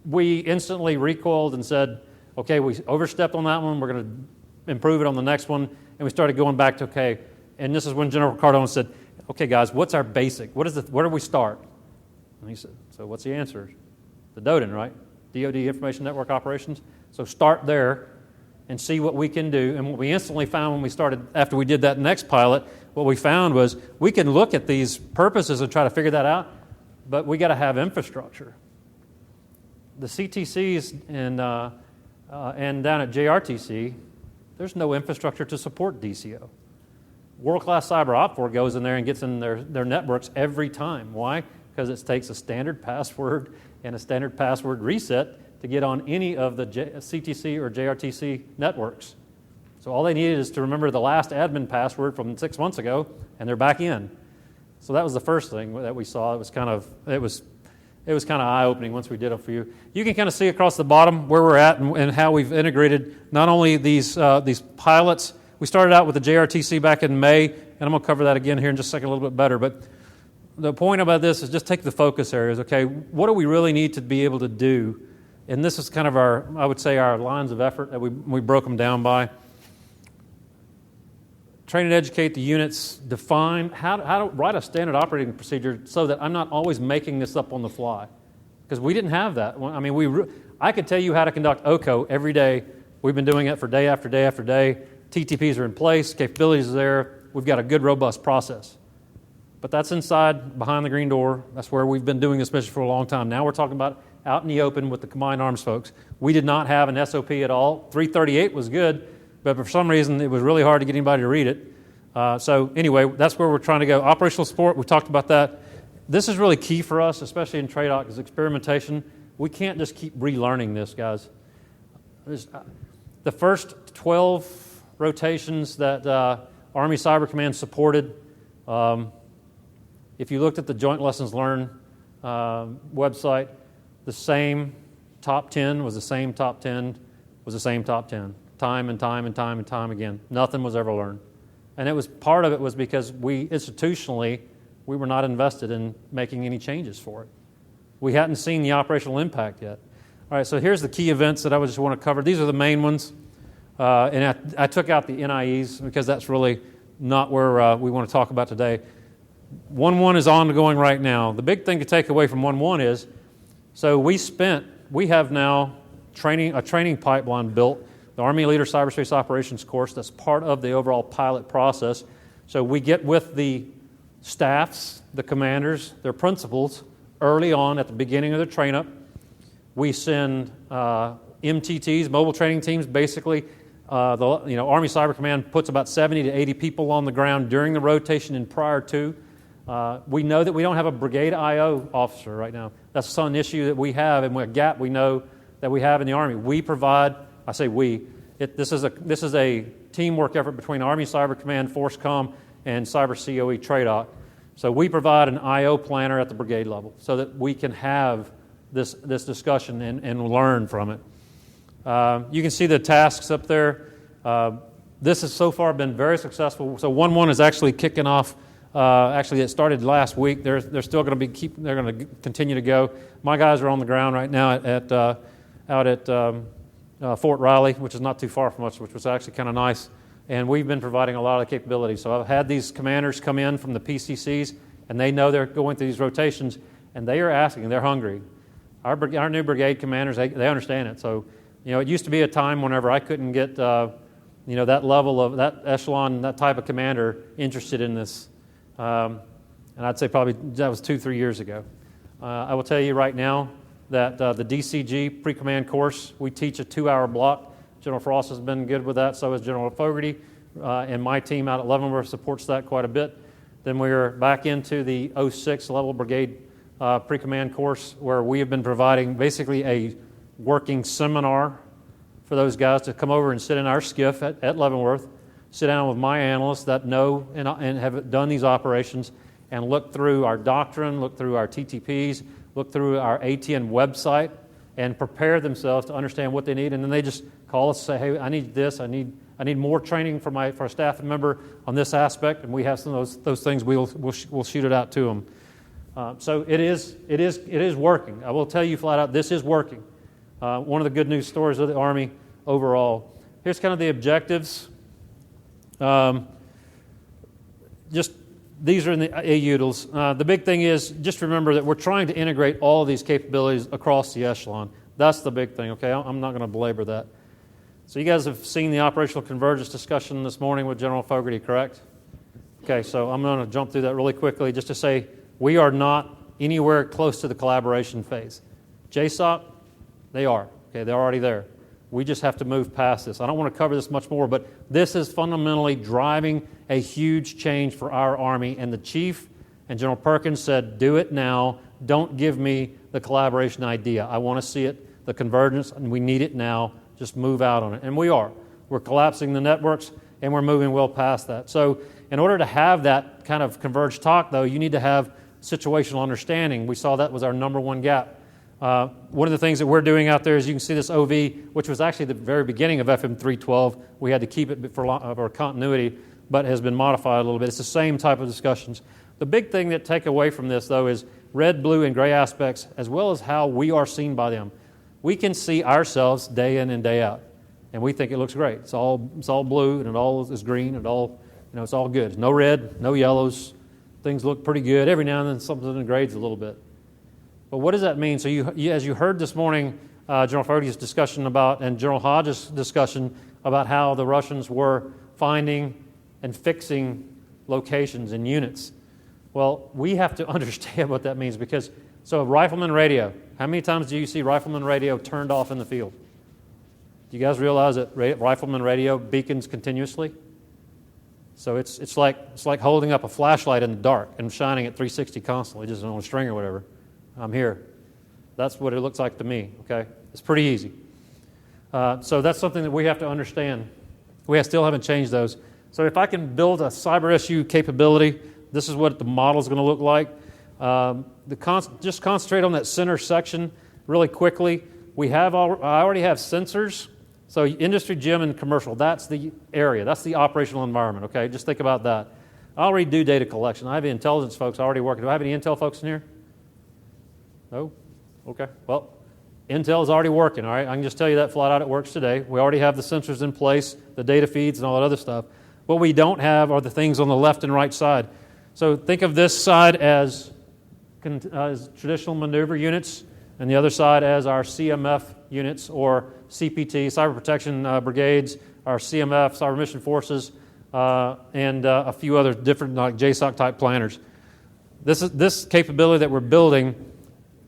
we instantly recoiled and said, okay, we overstepped on that one. We're going to improve it on the next one, and we started going back to okay. And this is when General Cardone said, okay, guys, what's our basic? Where do we start? And he said, so what's the answer? The DODIN, right? DoD Information Network Operations. So start there, and see what we can do. And what we instantly found when we started, after we did that next pilot, what we found was we can look at these purposes and try to figure that out, but we got to have infrastructure. The CTCs and down at JRTC, there's no infrastructure to support DCO. World-class Cyber Op4 goes in there and gets in their networks every time. Why? Because it takes a standard password and a standard password reset to get on any of the CTC or JRTC networks. So all they needed is to remember the last admin password from 6 months ago, and they're back in. So that was the first thing that we saw. It was kind of eye-opening once we did it for you. You can kind of see across the bottom where we're at and how we've integrated not only these pilots. We started out with the JRTC back in May, and I'm going to cover that again here in just a second a little bit better. But the point about this is just take the focus areas, okay? What do we really need to be able to do? And this is kind of our lines of effort that we broke them down by. Train and educate the units, define how to write a standard operating procedure so that I'm not always making this up on the fly. Because we didn't have that. I mean, I could tell you how to conduct OCO every day. We've been doing it for day after day after day. TTPs are in place, capabilities are there. We've got a good, robust process. But that's inside, behind the green door. That's where we've been doing this mission for a long time. Now we're talking about out in the open with the Combined Arms folks. We did not have an SOP at all. 338 was good, but for some reason it was really hard to get anybody to read it. So anyway, that's where we're trying to go. Operational support, we talked about that. This is really key for us, especially in TRADOC, is experimentation. We can't just keep relearning this, guys. The first 12 rotations that Army Cyber Command supported, if you looked at the Joint Lessons Learned website, the same top 10 was the same top 10 was the same top 10, time and time and time and time again. Nothing was ever learned. And it was part of it was because we institutionally, we were not invested in making any changes for it. We hadn't seen the operational impact yet. All right, so here's the key events that I would just want to cover. These are the main ones. And I took out the NIEs because that's really not where we want to talk about today. 1.1 is ongoing right now. The big thing to take away from 1.1 is, so we have now a training pipeline built, the Army Leader Cyberspace Operations course that's part of the overall pilot process. So we get with the staffs, the commanders, their principals early on at the beginning of their train-up. We send MTTs, mobile training teams, basically. Army Cyber Command puts about 70 to 80 people on the ground during the rotation and prior to. We know that we don't have a brigade IO officer right now. That's some issue that we have and a gap we know that we have in the Army. We provide, I say we, this is a teamwork effort between Army Cyber Command, FORCECOM, and Cyber CoE TRADOC. So we provide an IO planner at the brigade level so that we can have this discussion and learn from it. You can see the tasks up there. This has so far been very successful. So 1.1 is actually kicking off. Actually, it started last week. They're still going to be they're going to continue to go. My guys are on the ground right now out at Fort Riley, which is not too far from us, which was actually kind of nice. And we've been providing a lot of capability. So I've had these commanders come in from the PCCs, and they know they're going through these rotations, and they are asking, they're hungry. Our new brigade commanders, they understand it. So, it used to be a time whenever I couldn't get, that level of, that echelon, that type of commander interested in this. And I'd say probably that was 2-3 years ago. I will tell you right now that the DCG pre-command course, we teach a 2-hour block. General Frost has been good with that, so has General Fogarty, and my team out at Leavenworth supports that quite a bit. Then we're back into the 06 level brigade pre-command course where we have been providing basically a working seminar for those guys to come over and sit in our skiff at Leavenworth, sit down with my analysts that know and have done these operations and look through our doctrine, look through our TTPs, look through our ATN website and prepare themselves to understand what they need. And then they just call us and say, hey, I need this, I need more training for a staff member on this aspect, and we have some of those things. We'll shoot it out to them. So it is working. I will tell you flat out, this is working. One of the good news stories of the Army overall. Here's kind of the objectives. These are in the AUTILs. The big thing is just remember that we're trying to integrate all of these capabilities across the echelon. That's the big thing, okay? I'm not going to belabor that. So you guys have seen the operational convergence discussion this morning with General Fogarty, correct? Okay, so I'm going to jump through that really quickly just to say we are not anywhere close to the collaboration phase. JSOC, they are. Okay, they're already there. We just have to move past this. I don't want to cover this much more, but this is fundamentally driving a huge change for our Army, and the Chief and General Perkins said, do it now. Don't give me the collaboration idea. I want to see it, the convergence, and we need it now. Just move out on it. And we are. We're collapsing the networks, and we're moving well past that. So in order to have that kind of converged talk, though, you need to have situational understanding. We saw that was our number one gap. One of the things that we're doing out there is you can see this OV, which was actually the very beginning of FM 312. We had to keep it for continuity, but has been modified a little bit. It's the same type of discussions. The big thing that take away from this, though, is red, blue, and gray aspects, as well as how we are seen by them. We can see ourselves day in and day out, and we think it looks great. It's all blue, and it all is green, and it's all good. No red, no yellows. Things look pretty good. Every now and then something degrades a little bit. But what does that mean? So as you heard this morning, General Fogarty's discussion about, and General Hodges' discussion about how the Russians were finding and fixing locations and units. Well, we have to understand what that means because, so rifleman radio, how many times do you see rifleman radio turned off in the field? Do you guys realize that rifleman radio beacons continuously? So it's like holding up a flashlight in the dark and shining at 360 constantly, just on a string or whatever. I'm here. That's what it looks like to me, okay? It's pretty easy. So that's something that we have to understand. We still haven't changed those. So if I can build a Cyber SU capability, this is what the model is going to look like. Just concentrate on that center section really quickly. I already have sensors. So industry, gym, and commercial, that's the area. That's the operational environment, okay? Just think about that. I already do data collection. I have the intelligence folks already working. Do I have any intel folks in here? No? Okay. Well, Intel is already working, all right? I can just tell you that flat out it works today. We already have the sensors in place, the data feeds, and all that other stuff. What we don't have are the things on the left and right side. So think of this side as traditional maneuver units, and the other side as our CMF units or CPT, Cyber Protection Brigades, our CMF, Cyber Mission Forces, and a few other different like JSOC-type planners. This capability that we're building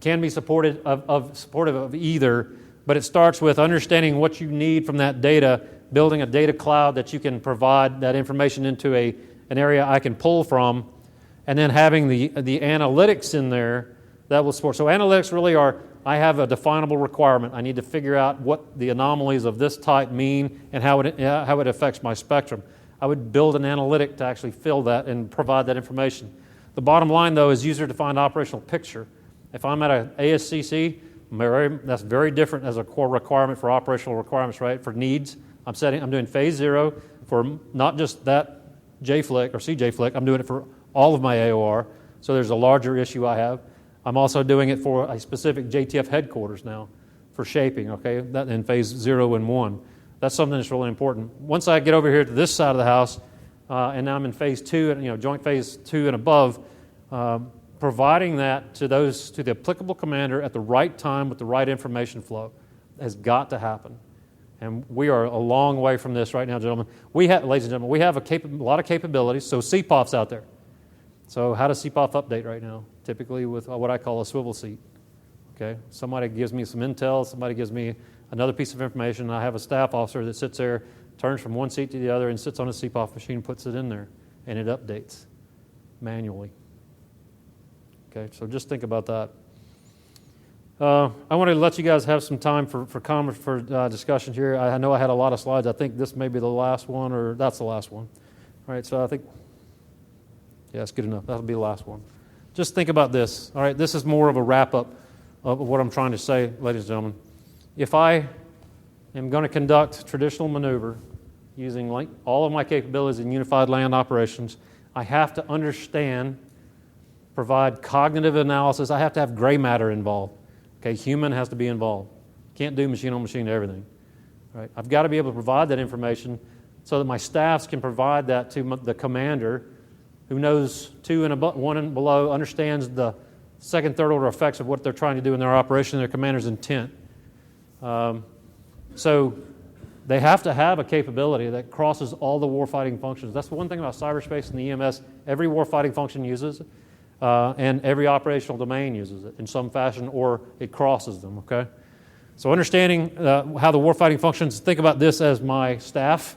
can be supportive of either, but it starts with understanding what you need from that data, building a data cloud that you can provide that information into an area I can pull from, and then having the analytics in there that will support. So analytics really are, I have a definable requirement. I need to figure out what the anomalies of this type mean and how it affects my spectrum. I would build an analytic to actually fill that and provide that information. The bottom line, though, is user-defined operational picture. If I'm at an ASCC, that's very different as a core requirement for operational requirements, right? For needs, I'm doing phase 0 for not just that JFlick or CJFlick, I'm doing it for all of my AOR, so there's a larger issue I have. I'm also doing it for a specific JTF headquarters now for shaping, okay, that in phase 0 and 1. That's something that's really important. Once I get over here to this side of the house, and now I'm in phase 2, joint phase 2 and above, providing that to the applicable commander at the right time with the right information flow has got to happen. And we are a long way from this right now, gentlemen. Ladies and gentlemen, we have a lot of capabilities. So CPOF's out there. So how does CPOF update right now? Typically with what I call a swivel seat. Okay, somebody gives me some intel, somebody gives me another piece of information, and I have a staff officer that sits there, turns from one seat to the other, and sits on a CPOF machine, puts it in there, and it updates manually. Okay, so just think about that. I want to let you guys have some time for discussion here. I know I had a lot of slides. I think this may be the last one, or that's the last one. All right, so I think, yeah, that's good enough. That'll be the last one. Just think about this. All right, this is more of a wrap-up of what I'm trying to say, ladies and gentlemen. If I am going to conduct traditional maneuver using all of my capabilities in unified land operations, I have to understand, provide cognitive analysis. I have to have gray matter involved. Okay, human has to be involved. Can't do machine-on-machine everything. Right? I've got to be able to provide that information so that my staffs can provide that to the commander who knows 2 and above, 1 and below, understands the second, third order effects of what they're trying to do in their operation and their commander's intent. So they have to have a capability that crosses all the warfighting functions. That's the one thing about cyberspace and the EMS. Every warfighting function uses it, and every operational domain uses it in some fashion, or it crosses them, okay? So understanding how the warfighting functions, think about this as my staff,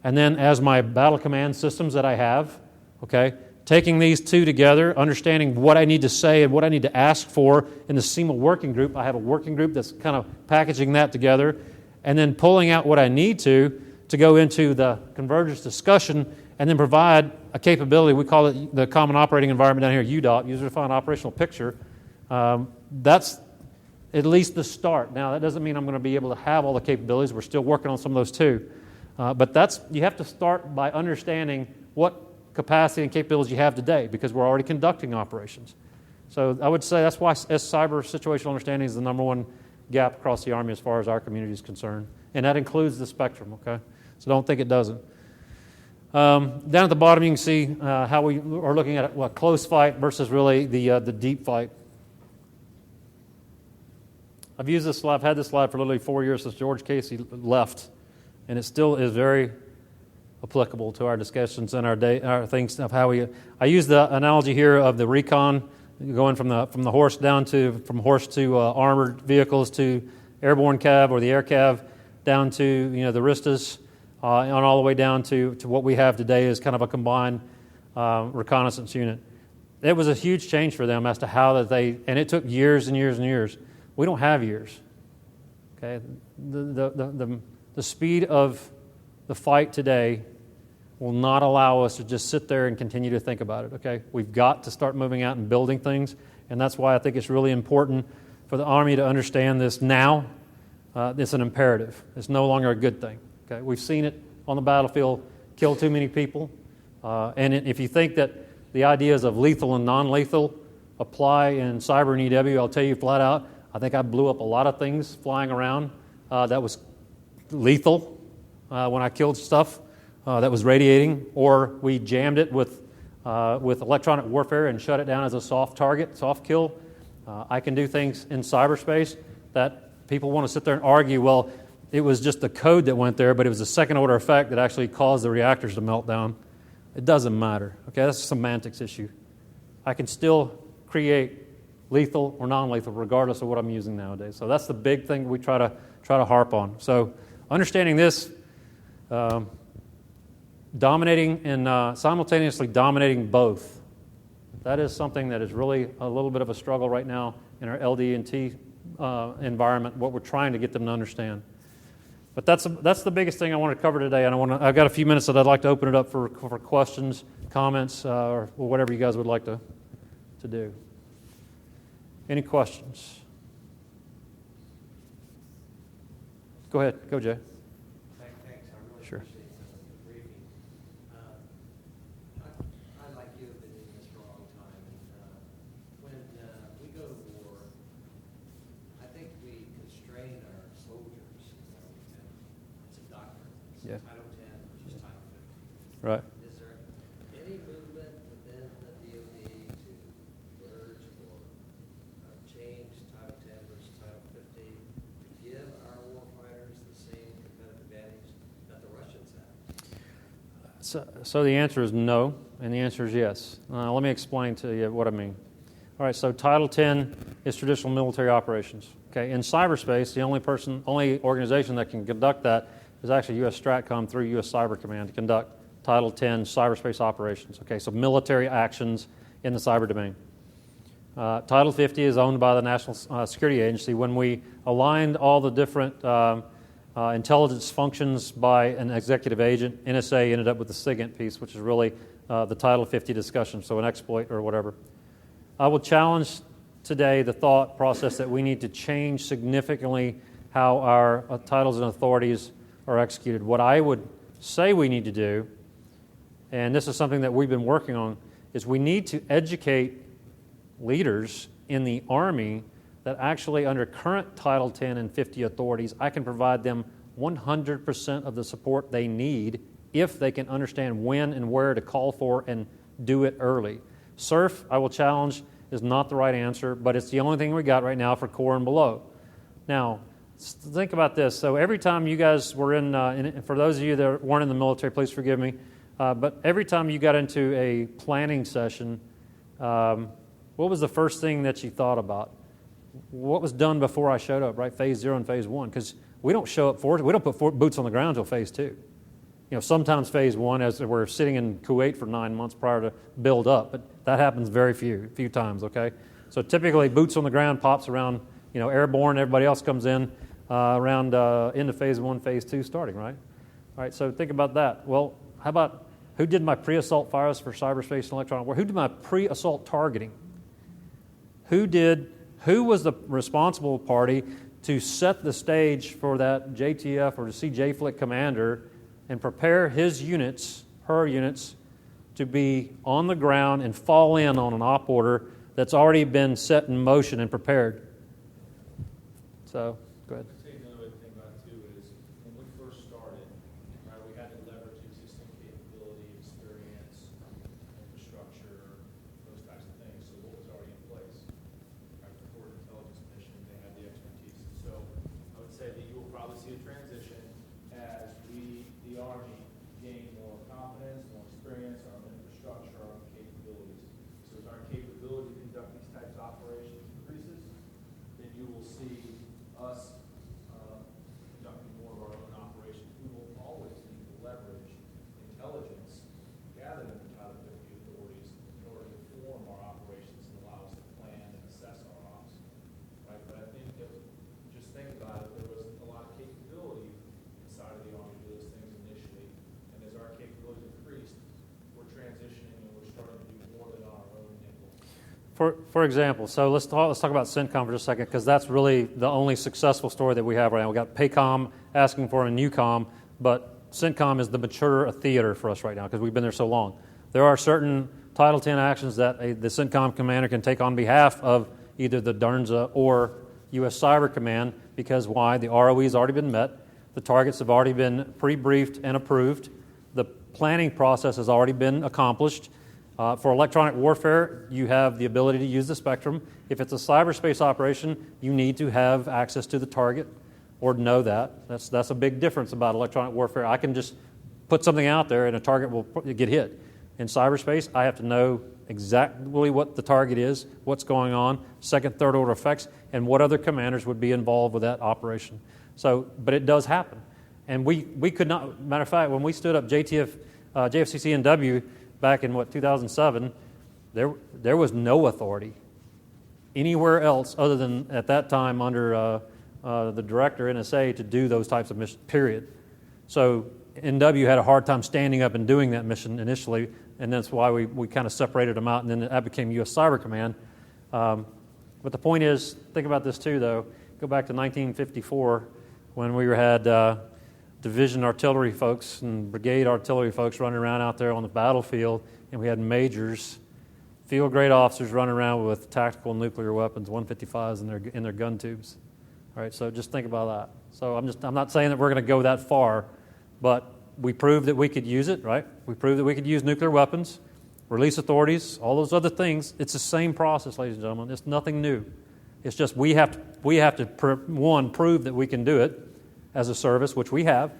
and then as my battle command systems that I have, okay? Taking these two together, understanding what I need to say and what I need to ask for in the SEMA working group. I have a working group that's kind of packaging that together, and then pulling out what I need to go into the convergence discussion, and then provide a capability. We call it the Common Operating Environment down here, UDOP, User-Defined Operational Picture. That's at least the start. Now, that doesn't mean I'm going to be able to have all the capabilities. We're still working on some of those too. But you have to start by understanding what capacity and capabilities you have today, because we're already conducting operations. So I would say that's why cyber situational understanding is the number one gap across the Army as far as our community is concerned. And that includes the spectrum, okay? So don't think it doesn't. Down at the bottom you can see how we are looking at close fight versus really the deep fight. I've used this slide, I've had this slide for literally 4 years since George Casey left, and it still is very applicable to our discussions and our things of how we. I use the analogy here of the Recon, going from the horse down to armored vehicles to airborne cav or the air cav, down to the Ristas, and all the way down to what we have today is kind of a combined reconnaissance unit. It was a huge change for them as to how that and it took years and years and years. We don't have years. Okay, the speed of the fight today will not allow us to just sit there and continue to think about it, okay? We've got to start moving out and building things, and that's why I think it's really important for the Army to understand this now. It's an imperative. It's no longer a good thing, okay? We've seen it on the battlefield kill too many people, and if you think that the ideas of lethal and non-lethal apply in cyber and EW, I'll tell you flat out, I think I blew up a lot of things flying around that was lethal when I killed stuff. That was radiating, or we jammed it with electronic warfare and shut it down as a soft target, soft kill. I can do things in cyberspace that people want to sit there and argue, well, it was just the code that went there, but it was a second-order effect that actually caused the reactors to melt down. It doesn't matter. Okay, that's a semantics issue. I can still create lethal or non-lethal regardless of what I'm using nowadays. So that's the big thing we try to harp on. So understanding this, dominating and simultaneously dominating both. That is something that is really a little bit of a struggle right now in our LD&T environment, what we're trying to get them to understand. But that's the biggest thing I want to cover today, and I've got a few minutes that I'd like to open it up for questions, comments, or whatever you guys would like to do. Any questions? Go ahead. Go, Jay. Thanks. I really Sure. appreciate the briefing. I, like you, have been in this for a long time. And when we go to war, I think we constrain our soldiers. And it's a doctrine. It's Title 10 versus Title 50. Right. Is there any movement within the DoD to merge or change Title 10 versus Title 50 to give our warfighters the same competitive advantage that the Russians have? So the answer is no, and the answer is yes. Let me explain to you what I mean. All right, so Title 10 is traditional military operations. Okay, in cyberspace, the only organization that can conduct that is actually U.S. Stratcom through U.S. Cyber Command to conduct Title 10 cyberspace operations. Okay, so military actions in the cyber domain. Title 50 is owned by the National Security Agency. When we aligned all the different intelligence functions by an executive agent, NSA ended up with the SIGINT piece, which is really the Title 50 discussion, so an exploit or whatever. I will challenge today the thought process that we need to change significantly how our titles and authorities are executed. What I would say we need to do, and this is something that we've been working on, is we need to educate leaders in the Army that actually under current Title 10 and 50 authorities, I can provide them 100% of the support they need if they can understand when and where to call for and do it early. SURF, I will challenge, is not the right answer, but it's the only thing we got right now for Corps and below. Now, think about this. So every time you guys were for those of you that weren't in the military, please forgive me, but every time you got into a planning session, what was the first thing that you thought about? What was done before I showed up, right? Phase 0 and Phase 1, because we don't show up we don't put boots on the ground until Phase 2. Sometimes Phase 1, as we're sitting in Kuwait for 9 months prior to build up, but that happens very few times, okay? So typically, boots on the ground pops around, airborne, everybody else comes in around into Phase 1, Phase 2 starting, right? All right, so think about that. Well, how about who did my pre-assault fires for cyberspace and electronic war? Who did my pre-assault targeting? Who was the responsible party to set the stage for that JTF or the CJFLIC commander and prepare his units, her units, to be on the ground and fall in on an op order that's already been set in motion and prepared? So, go ahead. I think another way to think about it too is when we first started, right, we had to leverage existing capability, experience, infrastructure, those types of things. So what was already in place? Right, the forward intelligence mission, they had the expertise. So I would say that you will probably see a transition as the Army, gain more confidence, more experience, our infrastructure, our capabilities. So as our capability to conduct these types of operations increases, then you will see us conducting more of our own operations. We will always need to leverage intelligence gathered in the Title 50 authorities in order to form our operations and allow us to plan and assess our ops. Right? But I think that, just think about it, there was a lot of capability inside of the Army to do those things initially. And as our capabilities increased, we're transitioning and we're starting to do more than our own nickel. For example, so let's talk about CENTCOM for just a second, because that's really the only successful story that we have right now. We got PACOM asking for a NUCOM, but CENTCOM is the mature theater for us right now because we've been there so long. There are certain Title 10 actions that the CENTCOM commander can take on behalf of either the DERNZA or U.S. Cyber Command, because why? The ROE has already been met. The targets have already been pre-briefed and approved. The planning process has already been accomplished. For electronic warfare, you have the ability to use the spectrum. If it's a cyberspace operation, you need to have access to the target or know that. That's a big difference about electronic warfare. I can just put something out there and a target will get hit. In cyberspace, I have to know exactly what the target is, what's going on, second, third order effects, and what other commanders would be involved with that operation. So, but it does happen. And we could not, matter of fact, when we stood up JFCC&W back in, 2007, there was no authority anywhere else other than at that time under the director, NSA, to do those types of missions, period. So NW had a hard time standing up and doing that mission initially, and that's why we kind of separated them out, and then that became U.S. Cyber Command. But the point is, think about this too, though. Go back to 1954 when we had division artillery folks and brigade artillery folks running around out there on the battlefield, and we had majors, field-grade officers running around with tactical nuclear weapons, 155s in their gun tubes. All right, so just think about that. So I'm not saying that we're going to go that far, but we proved that we could use it, right? We proved that we could use nuclear weapons, release authorities, all those other things. It's the same process, ladies and gentlemen. It's nothing new. It's just we have to prove that we can do it as a service, which we have.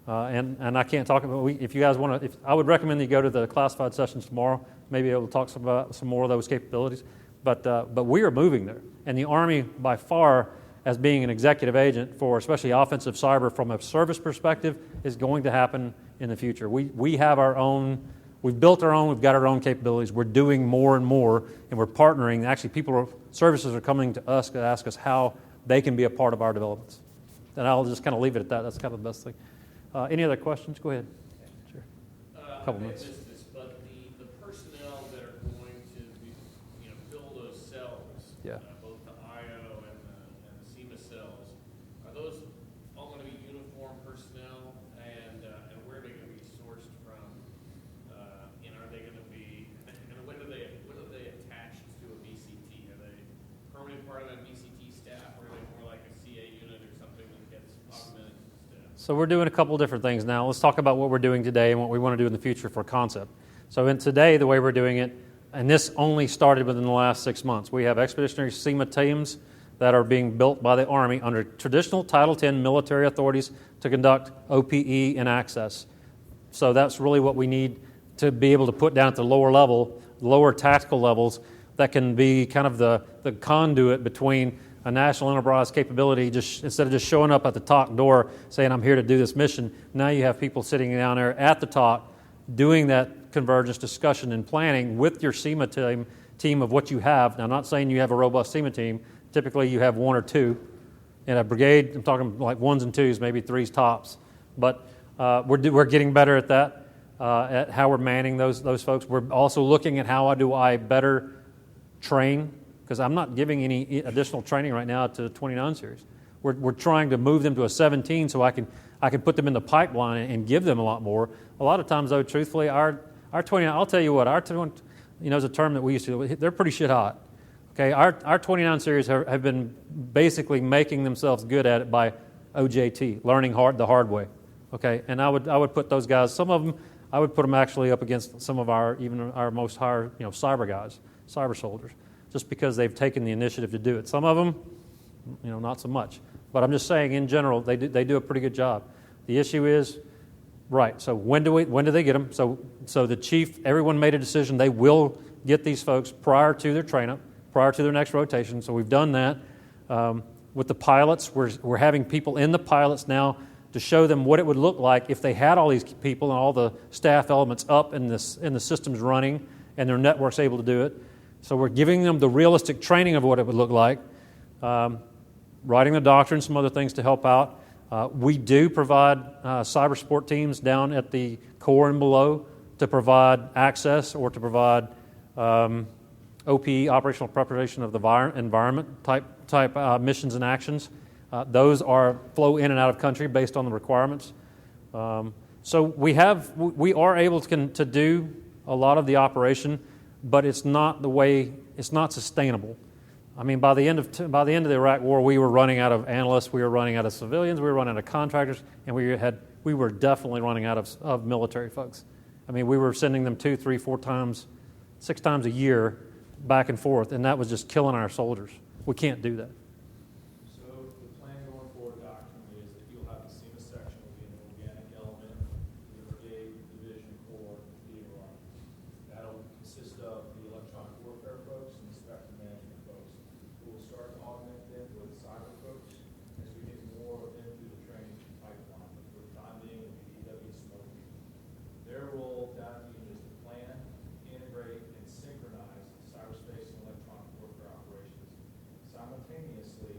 And I can't talk about, if you guys want to, I would recommend that you go to the classified sessions tomorrow, maybe able to talk about some more of those capabilities. But we are moving there. And the Army, by far, as being an executive agent for especially offensive cyber from a service perspective, is going to happen in the future. We have our own, we've built our own, we've got our own capabilities. We're doing more and more, and we're partnering. Actually, services are coming to us to ask us how they can be a part of our developments. And I'll just kind of leave it at that. That's kind of the best thing. Any other questions? Go ahead. Sure. A couple minutes. But the personnel that are going to be, fill those cells, Yeah. Both the IO and the SEMA cells, are those all going to be uniform personnel? And where are they going to be sourced from? Are they going to be? And when are they attached to a BCT? Are they permanent part of that BCT staff, or are they more like a CA unit or something that gets augmented? So we're doing a couple different things now. Let's talk about what we're doing today and what we want to do in the future for concept. So in today, the way we're doing it, and this only started within the last 6 months, we have expeditionary SEMA teams that are being built by the Army under traditional Title X military authorities to conduct OPE and access. So that's really what we need to be able to put down at the lower level, lower tactical levels, that can be kind of the conduit between a national enterprise capability. Just instead of just showing up at the TOC door saying, I'm here to do this mission, now you have people sitting down there at the TOC doing that convergence discussion and planning with your SEMA team of what you have. Now, I'm not saying you have a robust SEMA team. Typically, you have one or two. In a brigade, I'm talking like ones and twos, maybe threes tops. But we're getting better at that, at how we're manning those folks. We're also looking at how do I better train, because I'm not giving any additional training right now to the 29 series. We're trying to move them to a 17 so I can put them in the pipeline and give them a lot more. A lot of times, though, truthfully, our 29, I'll tell you what, our 20, is a term that we used to, they're pretty shit hot. Okay, our 29 series have been basically making themselves good at it by OJT, learning the hard way. Okay, and I would put those guys, some of them, I would put them actually up against some of our most higher, cyber guys, cyber soldiers, just because they've taken the initiative to do it. Some of them, not so much. But I'm just saying, in general, they do a pretty good job. The issue is, right, so when do they get them? So the chief, everyone made a decision they will get these folks prior to their train-up, prior to their next rotation. So we've done that. With the pilots, we're having people in the pilots now to show them what it would look like if they had all these people and all the staff elements up and the systems running and their networks able to do it. So we're giving them the realistic training of what it would look like, writing the doctrine, some other things to help out. We do provide cybersport teams down at the core and below to provide access or to provide OPE, operational preparation of the environment type missions and actions. Those flow in and out of country based on the requirements. So we are able to do a lot of the operation, but it's not sustainable. I mean, by the end of the Iraq War, we were running out of analysts, we were running out of civilians, we were running out of contractors, and we were definitely running out of military folks. I mean, we were sending them 2, 3, 4 times, 6 times a year back and forth, and that was just killing our soldiers. We can't do that. So the plan going forward doctrinally is that you'll have the SEMA section will be an organic element, the brigade, division, corps, DOR. That'll consist of the electronic warfare folks and the spectrum management folks. We'll start to augment them with cyber folks as we get more of them through the training pipeline. But for the time being, it'll be EW smoke. Their role down the unit is to plan, integrate, and synchronize cyberspace and electronic warfare operations. Simultaneously,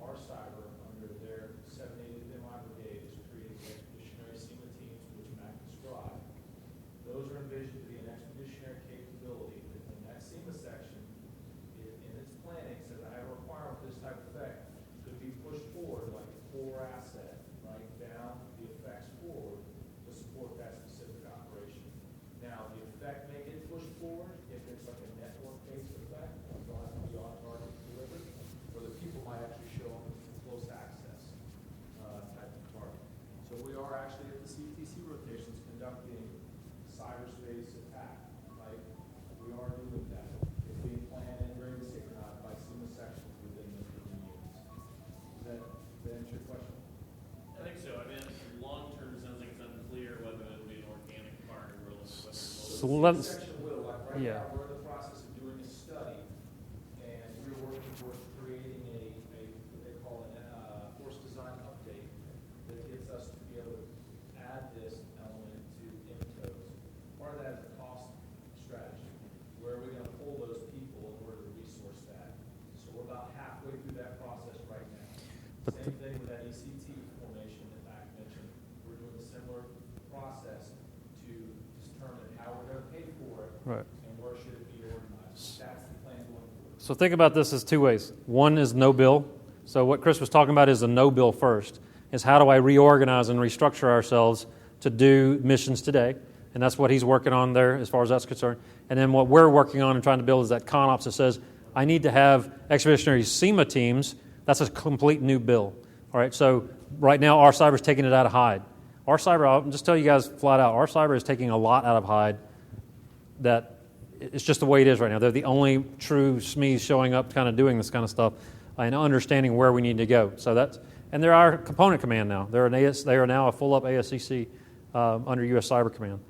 our cyber, under their 780th MI Brigade, is creating expeditionary SEMA teams, which Mack described. Those are envisioned to be an expeditionary capability. And that SEMA section, in its planning, says I have a requirement for this type of effect could be pushed forward like a core asset, right, down the effects forward to support that specific operation. Now, the effect may get pushed forward if it's like a network-based effect, they'll have to be on target delivered, or the people might actually show up with close access type of target. So we are actually at the CTC rotations conducting cyberspace attack, right? We are doing that. It's being planned and very synchronized by SEMA sections within the units. Does that answer your question? I think so. I mean, long term, it sounds like it's unclear whether it'll be an organic part or whether So The let's, section will, like right yeah. now, we're in the process of doing a study, and we're working towards creating what they call a force design update that gets us to be able to add this element to IMTOs. Part of that is a cost strategy. Where are we going to pull those people in order to resource that? So we're about halfway through that process right now. But Same thing with that ECT formation that Mack mentioned. We're doing a similar process to determine how we're going to pay for it Right. and where should it be organized. That's the plan going forward. So think about this as 2 ways. One is no bill. So what Chris was talking about is a no bill first, is how do I reorganize and restructure ourselves to do missions today? And that's what he's working on there as far as that's concerned. And then what we're working on and trying to build is that ConOps that says, I need to have expeditionary SEMA teams. That's a complete new bill. All right, so right now our cyber is taking it out of Hyde. Our cyber, I'll just tell you guys flat out, our cyber is taking a lot out of Hyde that it's just the way it is right now. They're the only true SMEs showing up kind of doing this kind of stuff. and understanding where we need to go. So that's, and they're our component command now. They are now a full-up ASCC under U.S. Cyber Command.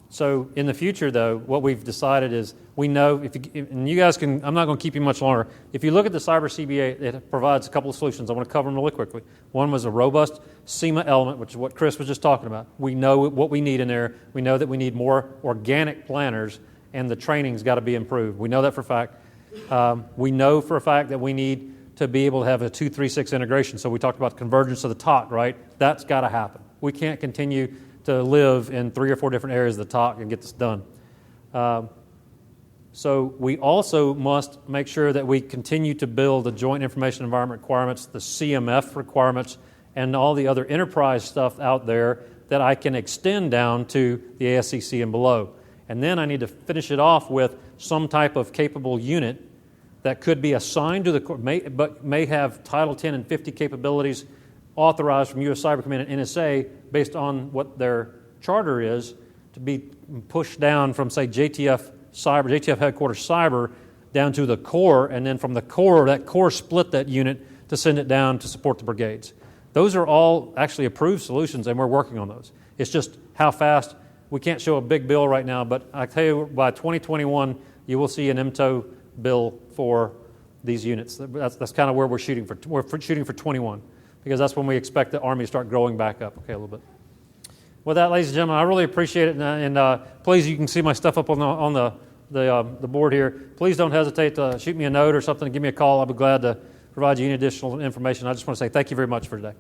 So in the future, though, what we've decided is we know, and you guys can, I'm not going to keep you much longer. If you look at the Cyber CBA, it provides a couple of solutions. I want to cover them really quickly. One was a robust SEMA element, which is what Chris was just talking about. We know what we need in there. We know that we need more organic planners, and the training's got to be improved. We know that for a fact. We know for a fact that we need to be able to have a 2-3-6 integration. So we talked about convergence of the TOC, right? That's got to happen. We can't continue to live in 3 or 4 different areas of the TOC and get this done. So we also must make sure that we continue to build the Joint Information Environment requirements, the CMF requirements, and all the other enterprise stuff out there that I can extend down to the ASCC and below. And then I need to finish it off with some type of capable unit that could be assigned to the Corps, but may have Title 10 and 50 capabilities authorized from U.S. Cyber Command and NSA based on what their charter is, to be pushed down from, say, JTF headquarters cyber down to the Corps, and then from the Corps, that Corps split that unit to send it down to support the brigades. Those are all actually approved solutions, and we're working on those. It's just how fast. We can't show a big bill right now, but I tell you, by 2021, you will see an MTO bill for these units. That's kind of where we're shooting for. We're shooting for 21, because that's when we expect the Army to start growing back up. Okay, a little bit. With that, ladies and gentlemen, I really appreciate it, and please, you can see my stuff up on the board here. Please don't hesitate to shoot me a note or something, give me a call. I'll be glad to provide you any additional information. I just want to say thank you very much for today.